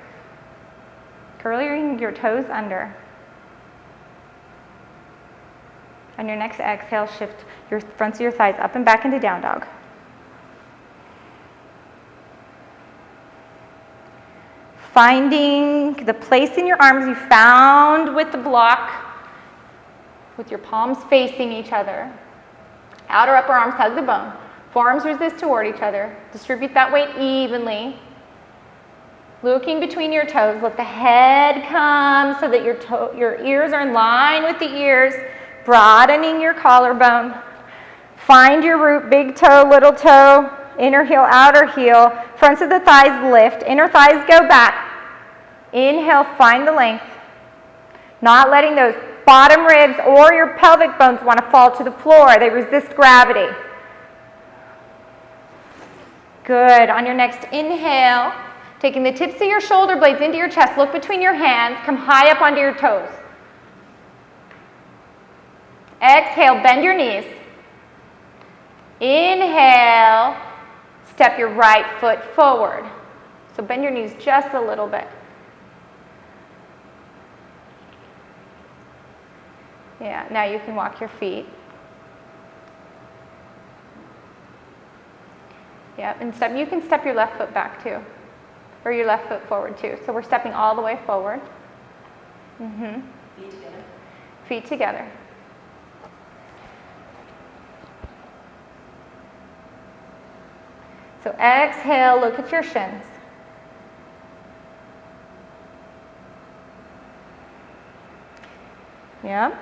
Curling your toes under. On your next exhale, shift your fronts of your thighs up and back into down dog. Finding the place in your arms you found with the block, with your palms facing each other. Outer upper arms hug the bone. Forearms resist toward each other. Distribute that weight evenly. Looking between your toes, let the head come so that your ears are in line with the ears. Broadening your collarbone. Find your root, big toe, little toe, inner heel, outer heel. Fronts of the thighs lift, inner thighs go back. Inhale, find the length. Not letting those bottom ribs or your pelvic bones want to fall to the floor. They resist gravity. Good. On your next inhale, taking the tips of your shoulder blades into your chest, look between your hands, come high up onto your toes. Exhale, bend your knees. Inhale, step your right foot forward. So bend your knees just a little bit. Yeah, now you can walk your feet. Yeah, and you can step your left foot back too, or your left foot forward too. So we're stepping all the way forward. Feet together. Feet together. So exhale, look at your shins. Yeah.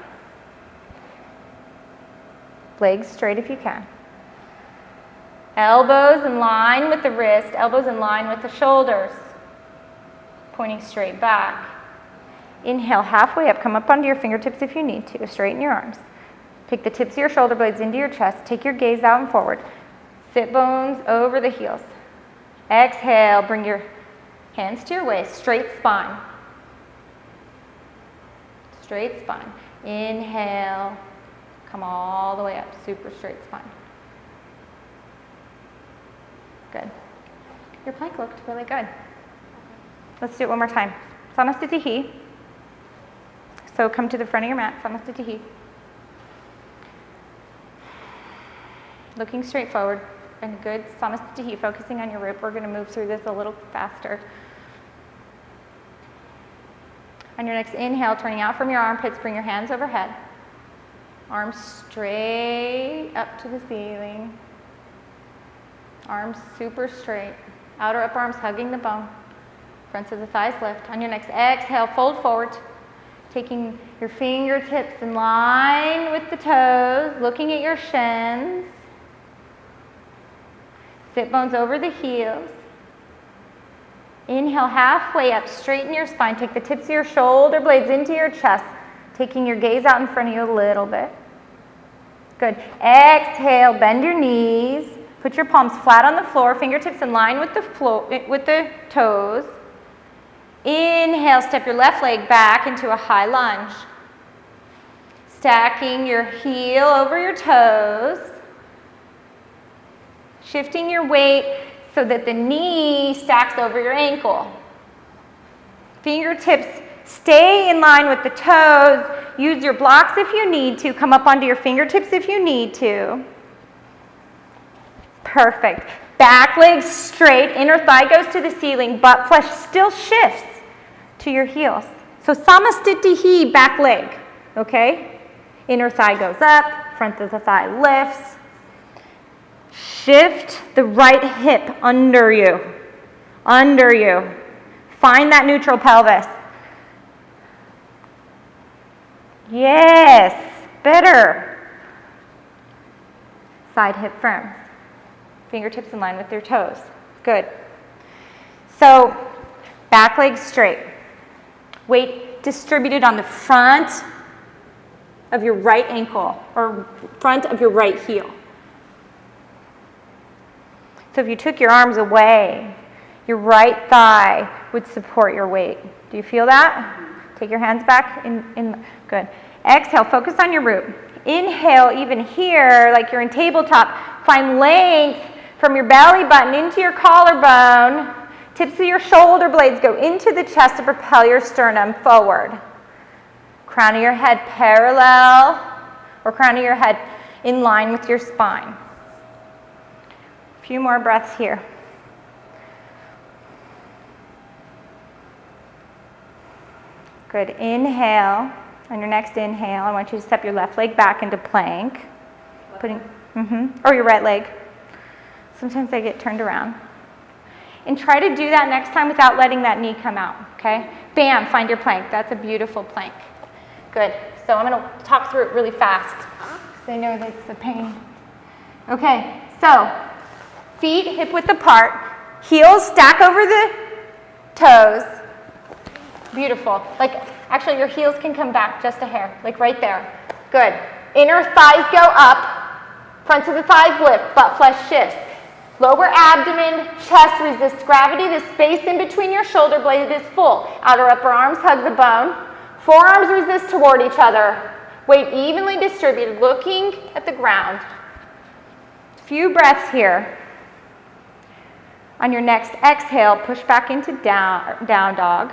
Legs straight if you can. Elbows in line with the wrist, elbows in line with the shoulders. Pointing straight back. Inhale, halfway up, come up onto your fingertips if you need to. Straighten your arms. Take the tips of your shoulder blades into your chest. Take your gaze out and forward. Sit bones over the heels. Exhale, bring your hands to your waist. Straight spine. Straight spine. Inhale, come all the way up. Super straight spine. Good. Your plank looked really good. Let's do it one more time. Samasthiti. So come to the front of your mat. Samasthiti. Looking straight forward. And good samasthiti, focusing on your root. We're going to move through this a little faster. On your next inhale, turning out from your armpits, bring your hands overhead. Arms straight up to the ceiling. Arms super straight. Outer upper arms hugging the bone. Fronts of the thighs lift. On your next exhale, fold forward. Taking your fingertips in line with the toes, looking at your shins. Sit bones over the heels. Inhale halfway up, straighten your spine. Take the tips of your shoulder blades into your chest, taking your gaze out in front of you a little bit. Good. Exhale, bend your knees. Put your palms flat on the floor, fingertips in line with the toes. Inhale, step your left leg back into a high lunge. Stacking your heel over your toes. Shifting your weight so that the knee stacks over your ankle. Fingertips stay in line with the toes. Use your blocks if you need to. Come up onto your fingertips if you need to. Perfect. Back leg straight. Inner thigh goes to the ceiling. Butt flesh still shifts to your heels. So Samastitihi, back leg. Okay? Inner thigh goes up. Front of the thigh lifts. Shift the right hip under you. Under you. Find that neutral pelvis. Yes, better. Side hip firm. Fingertips in line with your toes. Good. So, back leg straight. Weight distributed on the front of your right ankle or front of your right heel. So if you took your arms away, your right thigh would support your weight. Do you feel that? Take your hands back. Good. Exhale, focus on your root. Inhale, even here, like you're in tabletop. Find length from your belly button into your collarbone. Tips of your shoulder blades go into the chest to propel your sternum forward. Crown of your head parallel, or crown of your head in line with your spine. A few more breaths here. Good. Inhale. On your next inhale, I want you to step your left leg back into plank. Or your right leg. Sometimes I get turned around. And try to do that next time without letting that knee come out, okay? Bam, find your plank. That's a beautiful plank. Good. So I'm going to talk through it really fast because I know that's a pain. Okay, so feet hip width apart, heels stack over the toes. Beautiful. Like, actually, your heels can come back just a hair, like right there. Good. Inner thighs go up, fronts of the thighs lift, butt flesh shifts. Lower abdomen, chest resists gravity. The space in between your shoulder blades is full. Outer upper arms hug the bone. Forearms resist toward each other. Weight evenly distributed, looking at the ground. A few breaths here. On your next exhale, push back into down dog.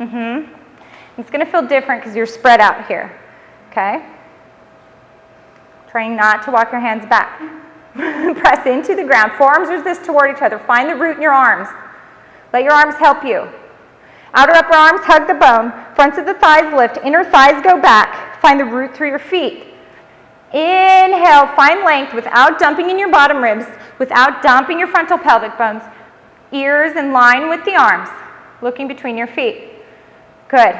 It's going to feel different because you're spread out here. Okay? Trying not to walk your hands back. Press into the ground. Forearms resist toward each other. Find the root in your arms. Let your arms help you. Outer upper arms hug the bone. Fronts of the thighs lift. Inner thighs go back. Find the root through your feet. Inhale, find length without dumping in your bottom ribs, without dumping your frontal pelvic bones. Ears in line with the arms, looking between your feet. Good.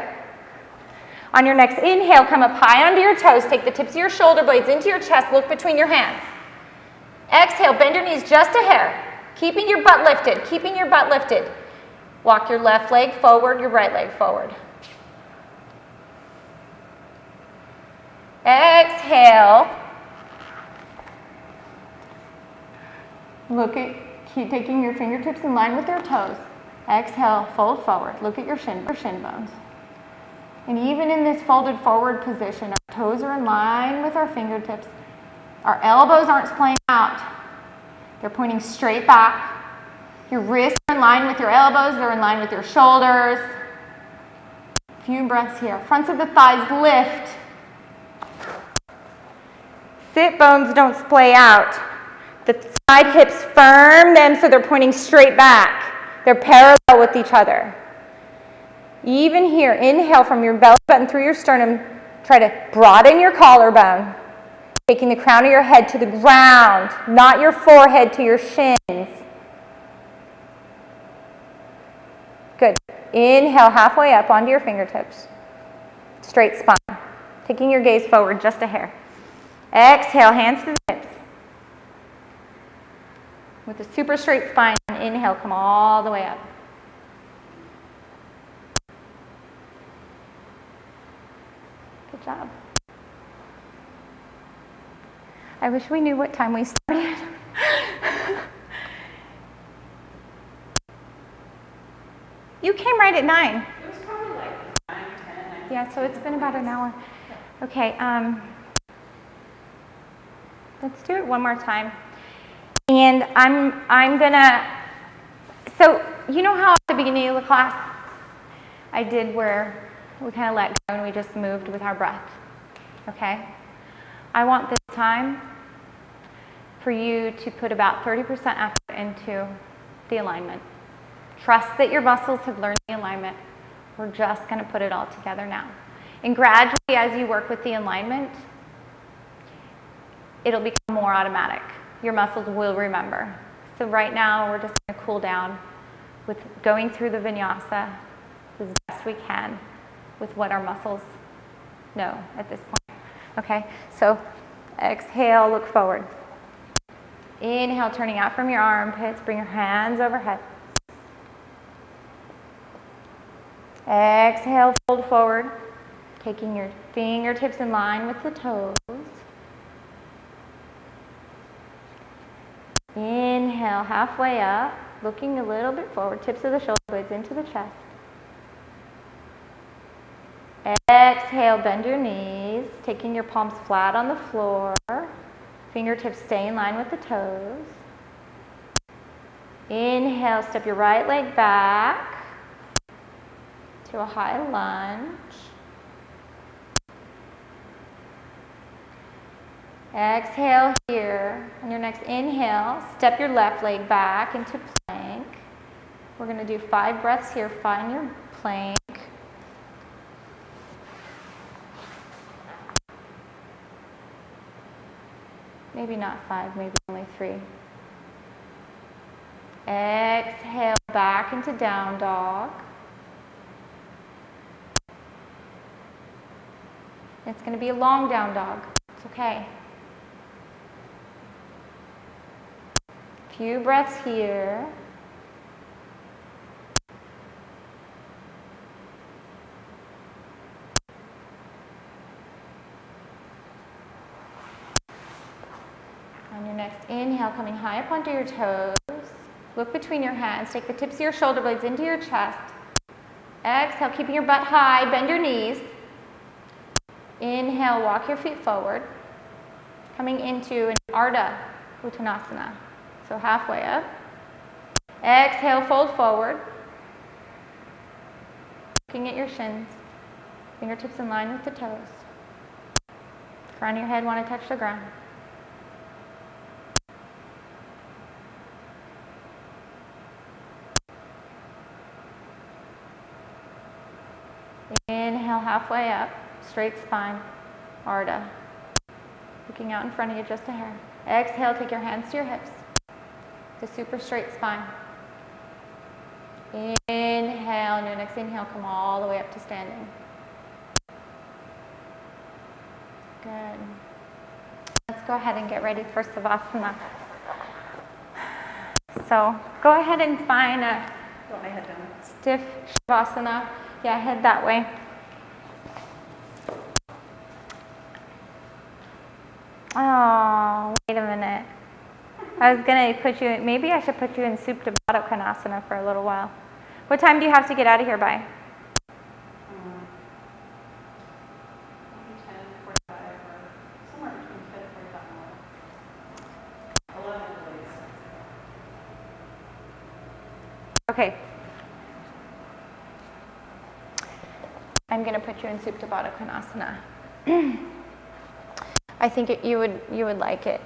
On your next inhale, come up high onto your toes. Take the tips of your shoulder blades into your chest. Look between your hands. Exhale, bend your knees just a hair. Keeping your butt lifted, keeping your butt lifted. Walk your left leg forward, your right leg forward. Exhale. Keep taking your fingertips in line with your toes. Exhale, fold forward. Look at your shin bones. And even in this folded forward position, our toes are in line with our fingertips. Our elbows aren't splaying out. They're pointing straight back. Your wrists are in line with your elbows. They're in line with your shoulders. A few breaths here. Fronts of the thighs lift. Sit bones don't splay out. The side hips firm them so they're pointing straight back. They're parallel with each other. Even here, inhale from your belly button through your sternum. Try to broaden your collarbone. Taking the crown of your head to the ground, not your forehead to your shins. Good. Inhale halfway up onto your fingertips. straight spine. Taking your gaze forward just a hair. Exhale, hands to the hips. With a super straight spine, inhale, come all the way up. Good job. I wish we knew what time we started. You came right at 9. It was probably like 9, 10. Yeah, so it's been about an hour. Okay, let's do it one more time. And I'm gonna, so you know how at the beginning of the class I did where we kind of let go and we just moved with our breath, okay? I want this time for you to put about 30% effort into the alignment. Trust that your muscles have learned the alignment. We're just gonna put it all together now. And gradually, as you work with the alignment, it'll become more automatic. Your muscles will remember. So right now, we're just gonna cool down with going through the vinyasa as best we can with what our muscles know at this point. Okay, so exhale, look forward. Inhale, turning out from your armpits, bring your hands overhead. Exhale, fold forward, taking your fingertips in line with the toes. Inhale, halfway up, looking a little bit forward, tips of the shoulder blades into the chest. Exhale, bend your knees, taking your palms flat on the floor. Fingertips stay in line with the toes. Inhale, step your right leg back to a high lunge. Exhale here. On your next inhale, step your left leg back into plank. We're going to do 5 breaths here. Find your plank. Maybe not 5, maybe only 3. Exhale back into down dog. It's going to be a long down dog. It's okay. Few breaths here. On your next inhale, coming high up onto your toes. Look between your hands. Take the tips of your shoulder blades into your chest. Exhale, keeping your butt high. Bend your knees. Inhale, walk your feet forward. Coming into an Ardha Uttanasana. So halfway up. Exhale, fold forward. Looking at your shins. Fingertips in line with the toes. Crown of your head want to touch the ground. Inhale, halfway up. Straight spine. Ardha. Looking out in front of you just a hair. Exhale, take your hands to your hips. The super straight spine. Inhale, and your next inhale, come all the way up to standing. Good. Let's go ahead and get ready for Savasana. So go ahead and find a Got my head down. stiff Shavasana. Yeah, head that way. Oh, wait a minute. I was going to put you, maybe I should put you in Supta Baddha Konasana for a little while. What time do you have to get out of here by? 10:45 or somewhere between 10:45 and 11 please. Okay. I'm going to put you in Supta Baddha Konasana. I think you would like it.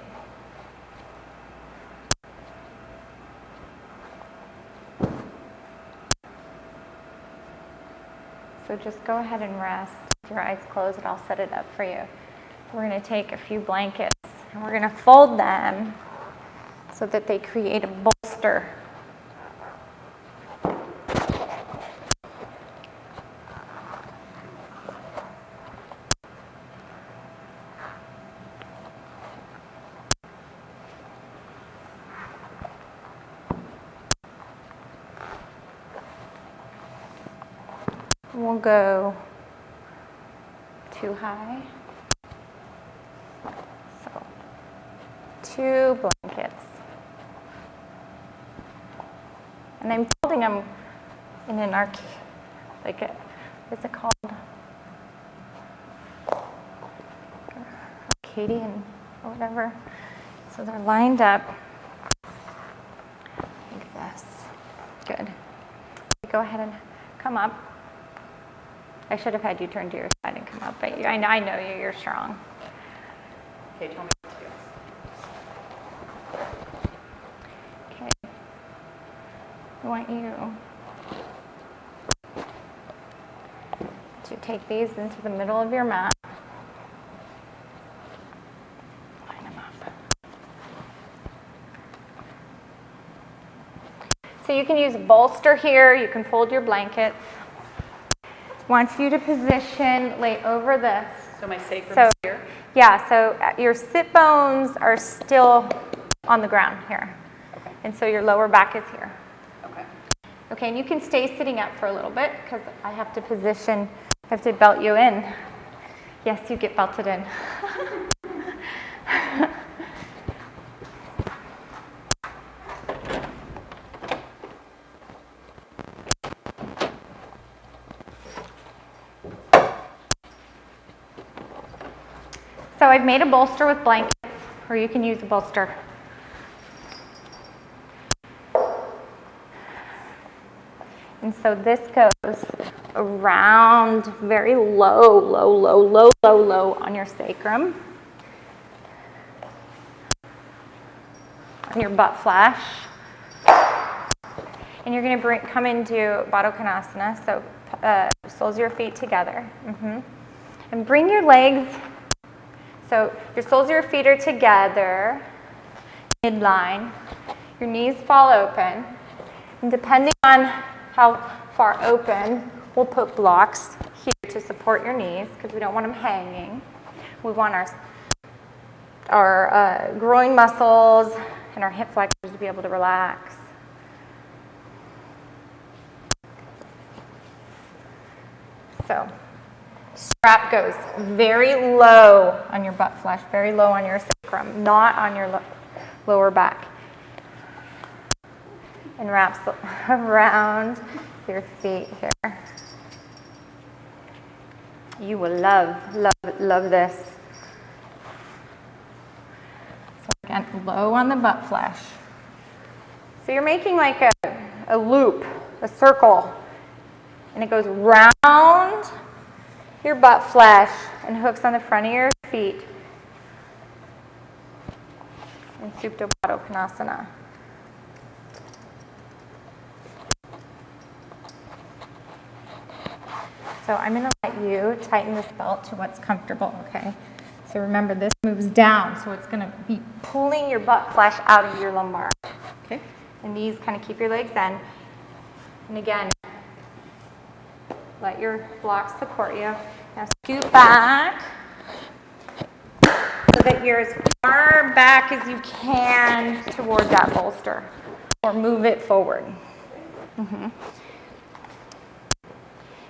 So just go ahead and rest. With your eyes closed, and I'll set it up for you. We're going to take a few blankets and we're going to fold them so that they create a bolster. we'll go too high. So 2 blankets. And I'm folding them in an like a, what's it called? Arcadian or whatever. So they're lined up like this. Good. Go ahead and come up. I should have had you turn to your side and come up, but I know you, you're strong. Okay, tell me what to do. Okay. I want you to take these into the middle of your mat. Line them up. So you can use a bolster here. You can fold your blankets. Wants you to position, lay over this. So my sacrum's here? Yeah, so your sit bones are still on the ground here. Okay. And so your lower back is here. Okay. Okay, and you can stay sitting up for a little bit because I have to position, I have to belt you in. Yes, you get belted in. So I've made a bolster with blankets, or you can use a bolster. And so this goes around very low on your sacrum, on your butt flash. And you're going to come into Baddha Konasana, so soles of your feet together. And bring your legs, so your soles of your feet are together, midline. Your knees fall open. And depending on how far open, we'll put blocks here to support your knees because we don't want them hanging. We want our groin muscles and our hip flexors to be able to relax. So strap goes very low on your butt flesh, very low on your sacrum, not on your lower back. And wraps around your feet here. You will love this. So again, low on the butt flesh. So you're making like a loop, a circle, and it goes round your butt flesh and hooks on the front of your feet in Supta Baddha Konasana. So I'm going to let you tighten this belt to what's comfortable, okay? So remember, this moves down, so it's going to be pulling your butt flesh out of your lumbar. Okay. And these kind of keep your legs in. And again, let your blocks support you. Now scoot back so that you're as far back as you can toward that bolster, or move it forward.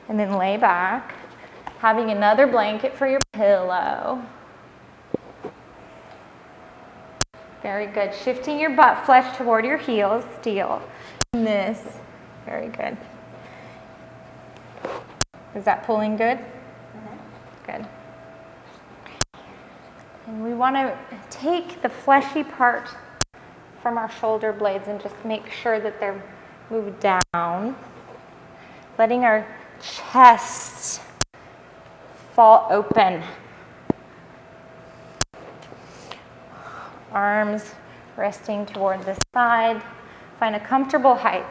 And then lay back, having another blanket for your pillow. Very good. Shifting your butt flesh toward your heels, still. And this, very good. Is that pulling good? Good. And we want to take the fleshy part from our shoulder blades and just make sure that they're moved down, letting our chest fall open. Arms resting toward the side. Find a comfortable height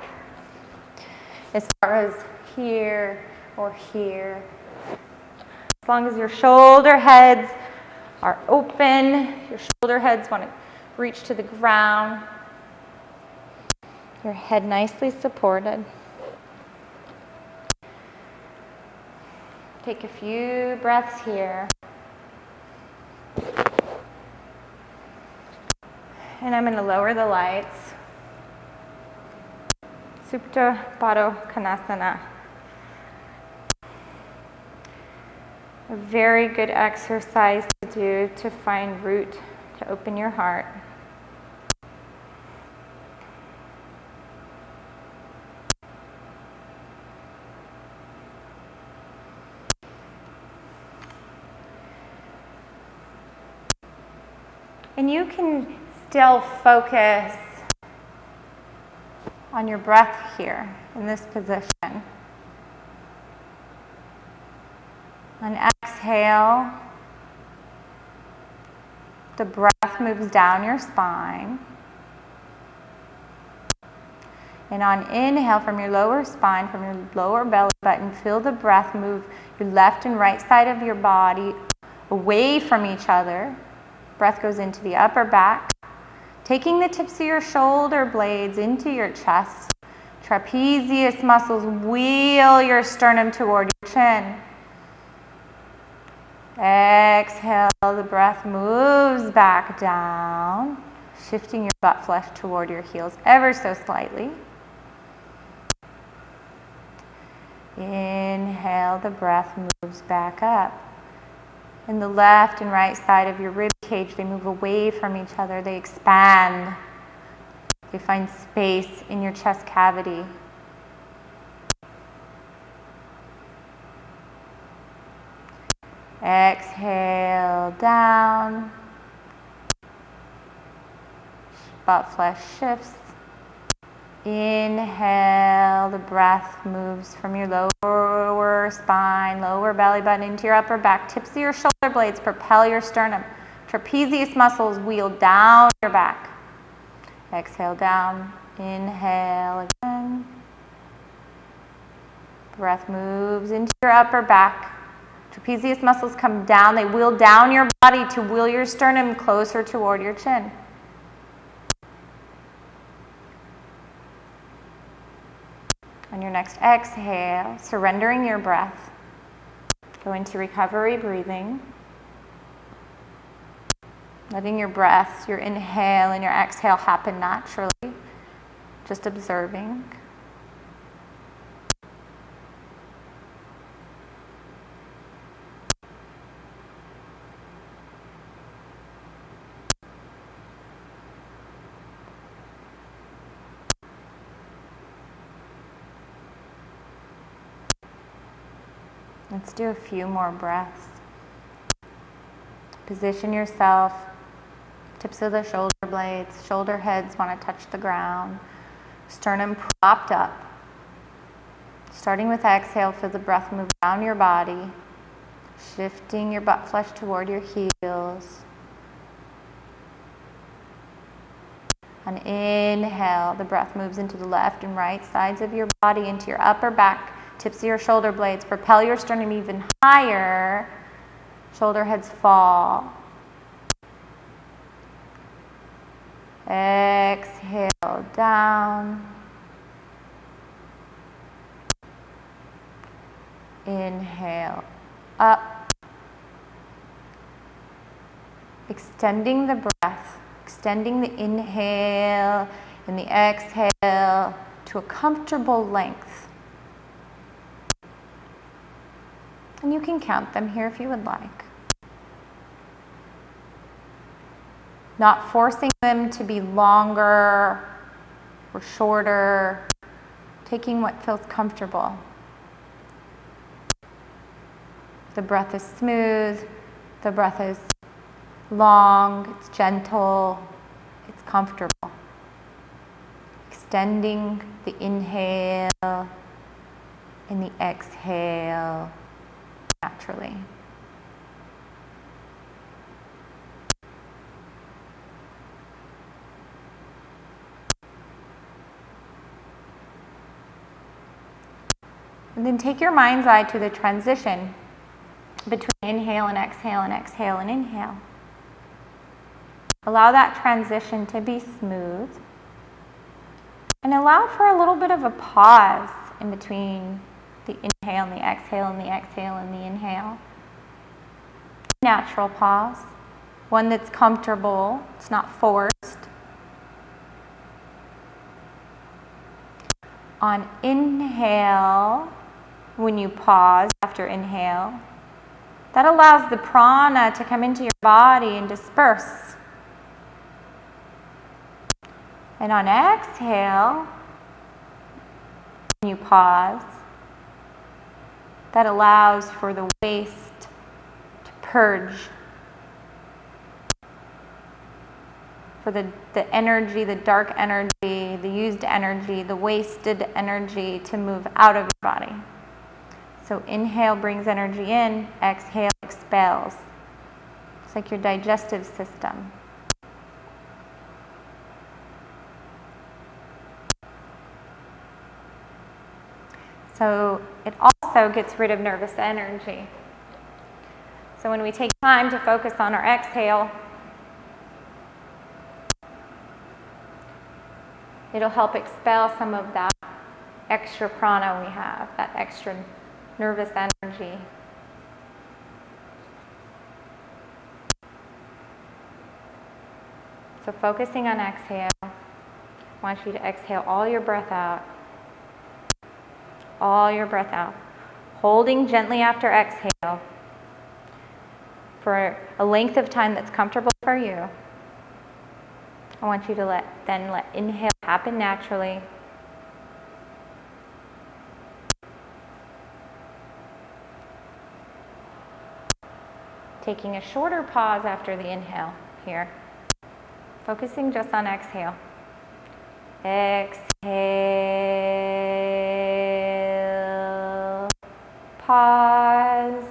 as far as here or here. As long as your shoulder heads are open, your shoulder heads want to reach to the ground. Your head nicely supported. Take a few breaths here. And I'm going to lower the lights. Supta Baddha Konasana. A very good exercise to do to find root, to open your heart. And you can still focus on your breath here in this position. On exhale, the breath moves down your spine. And on inhale from your lower spine, from your lower belly button, feel the breath move your left and right side of your body away from each other. Breath goes into the upper back, taking the tips of your shoulder blades into your chest. Trapezius muscles wheel your sternum toward your chin. Exhale, the breath moves back down, shifting your butt flesh toward your heels ever so slightly. Inhale, the breath moves back up. And the left and right side of your rib cage, they move away from each other. They expand. They find space in your chest cavity. Exhale, down. Butt flesh shifts. Inhale, the breath moves from your lower spine, lower belly button into your upper back. Tips of your shoulder blades propel your sternum. Trapezius muscles wheel down your back. Exhale, down. Inhale again. Breath moves into your upper back. Trapezius muscles come down. They wheel down your body to wheel your sternum closer toward your chin. On your next exhale, surrendering your breath, go into recovery breathing. Letting your breath, your inhale and your exhale happen naturally. Just observing. Let's do a few more breaths. Position yourself, tips of the shoulder blades, shoulder heads want to touch the ground, sternum propped up. Starting with exhale, feel the breath move down your body, shifting your butt flesh toward your heels. On inhale, the breath moves into the left and right sides of your body, into your upper back. Tips of your shoulder blades propel your sternum even higher. Shoulder heads fall. Exhale, down. Inhale, up. Extending the breath, extending the inhale and the exhale to a comfortable length. And you can count them here if you would like. Not forcing them to be longer or shorter, taking what feels comfortable. The breath is smooth, the breath is long, it's gentle, it's comfortable. Extending the inhale and the exhale naturally. And then take your mind's eye to the transition between inhale and exhale and exhale and inhale. Allow that transition to be smooth. And allow for a little bit of a pause in between the inhale and the exhale and the exhale and the inhale. Natural pause. One that's comfortable. It's not forced. On inhale, when you pause after inhale, That allows the prana to come into your body and disperse. And on exhale, you pause. That allows for the waste to purge. For the energy, the dark energy, the used energy, the wasted energy to move out of your body. So inhale brings energy in, exhale expels. It's like your digestive system. So it also gets rid of nervous energy. So when we take time to focus on our exhale, it'll help expel some of that extra prana we have, that extra nervous energy. So focusing on exhale, I want you to exhale all your breath out. All your breath out. Holding gently after exhale for a length of time that's comfortable for you. I want you to let inhale happen naturally. Taking a shorter pause after the inhale here. Focusing just on exhale. Exhale. Pause.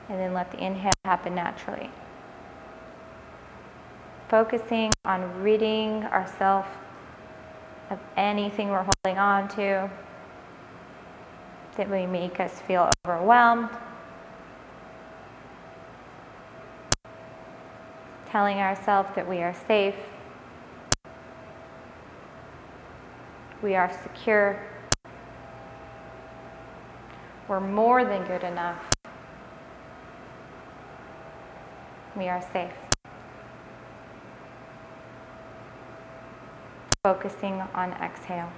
And then let the inhale happen naturally. Focusing on ridding ourselves of anything we're holding on to that may make us feel overwhelmed. Telling ourselves that we are safe, we are secure, we're more than good enough, we are safe. Focusing on exhale.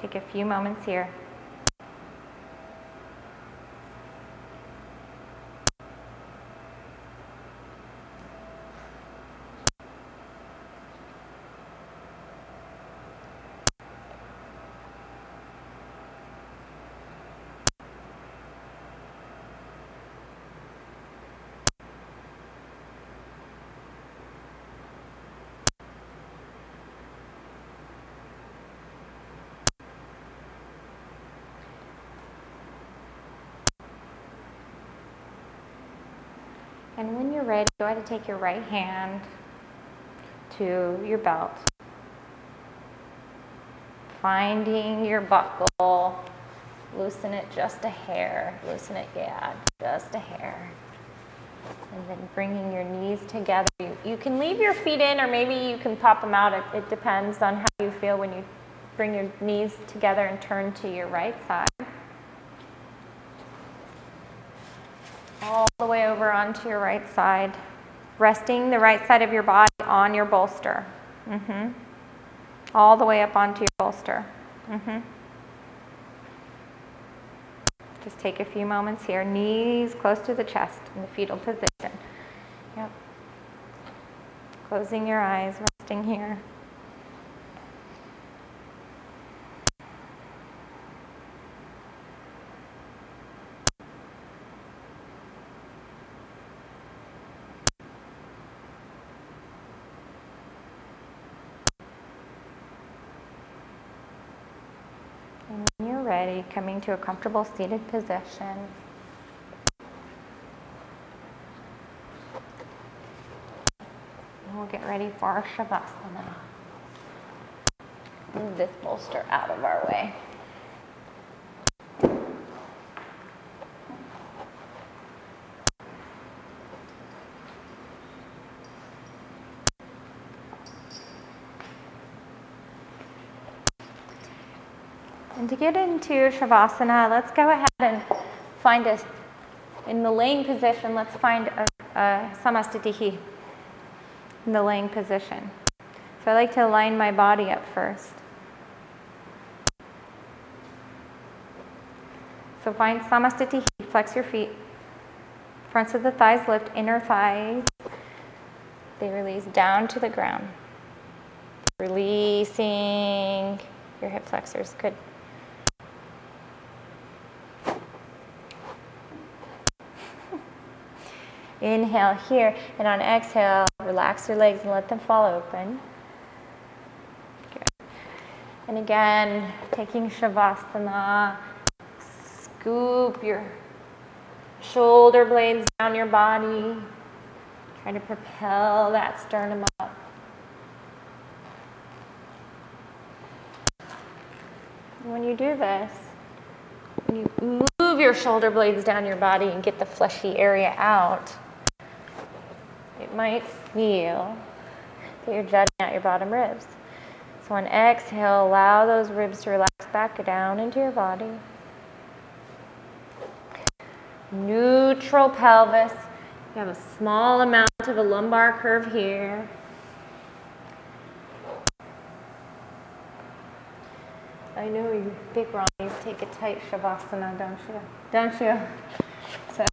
Take a few moments here. And when you're ready, go ahead and take your right hand to your belt. Finding your buckle, loosen it just a hair, loosen it, yeah, just a hair. And then bringing your knees together. You can leave your feet in or maybe you can pop them out. It depends on how you feel when you bring your knees together and turn to your right side. All the way over onto your right side, resting the right side of your body on your bolster. All the way up onto your bolster. Just take a few moments here, knees close to the chest in the fetal position. Yep. Closing your eyes, resting here. And when you're ready, coming to a comfortable seated position. And we'll get ready for our Shavasana. Move this bolster out of our way. And to get into Shavasana, let's go ahead and find us in the laying position. Let's find a Samastitihi in the laying position. So I like to align my body up first. So find Samastiti, flex your feet. Fronts of the thighs lift, inner thighs. They release down to the ground. Releasing your hip flexors, good. Inhale here, and on exhale, relax your legs and let them fall open. Good. And again, taking Shavasana, scoop your shoulder blades down your body. Try to propel that sternum up. When you do this, when you move your shoulder blades down your body and get the fleshy area out, it might feel that you're jutting out your bottom ribs. So on exhale, allow those ribs to relax back down into your body. Neutral pelvis. You have a small amount of a lumbar curve here. I know you big Ronnies take a tight Shavasana, don't you? Don't you? So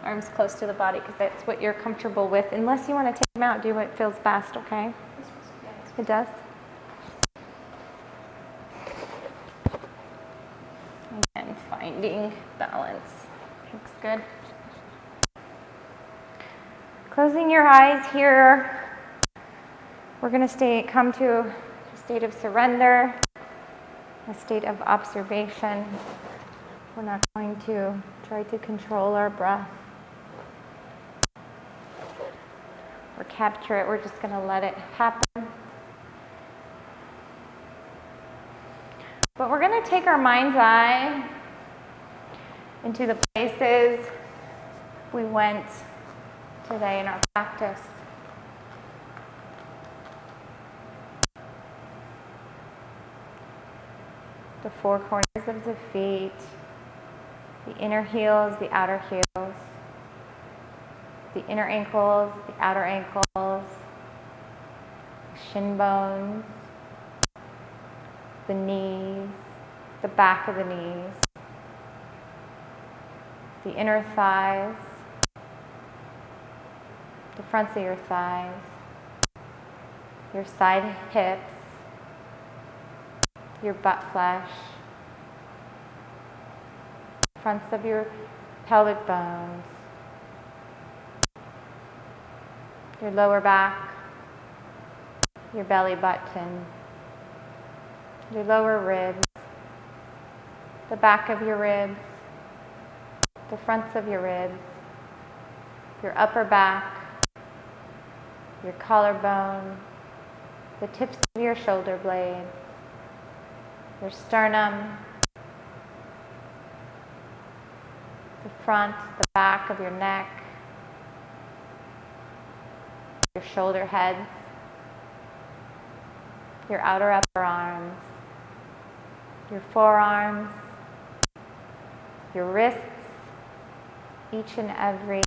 arms close to the body because that's what you're comfortable with. Unless you want to take them out, do what feels best, okay? It does? And finding balance. Looks good. Closing your eyes here. We're going to come to a state of surrender, a state of observation. We're not going to try to control our breath or capture it. We're just going to let it happen. But we're going to take our mind's eye into the places we went today in our practice. The four corners of the feet, the inner heels, the outer heels, the inner ankles, the outer ankles, the shin bones, the knees, the back of the knees, the inner thighs, the fronts of your thighs, your side hips, your butt flesh, fronts of your pelvic bones, your lower back, your belly button, your lower ribs, the back of your ribs, the fronts of your ribs, your upper back, your collarbone, the tips of your shoulder blades, your sternum, the front, the back of your neck, your shoulder heads, your outer upper arms, your forearms, your wrists, each and every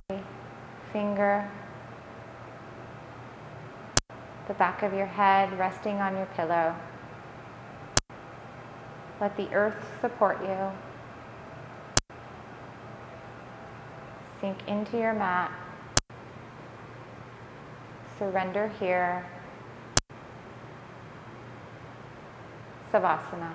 finger, the back of your head resting on your pillow. Let the earth support you. Sink into your mat. Surrender here. Savasana.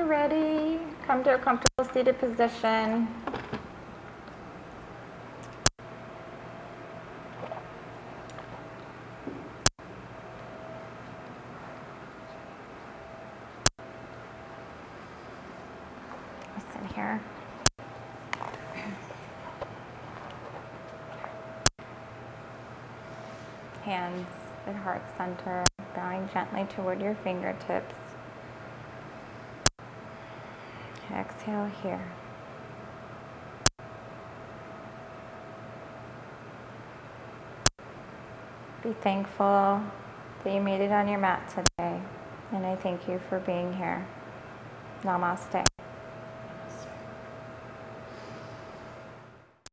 you're ready, come to a comfortable seated position. Sit here. Hands at heart center, bowing gently toward your fingertips. Exhale here. Be thankful that you made it on your mat today, and I thank you for being here. Namaste.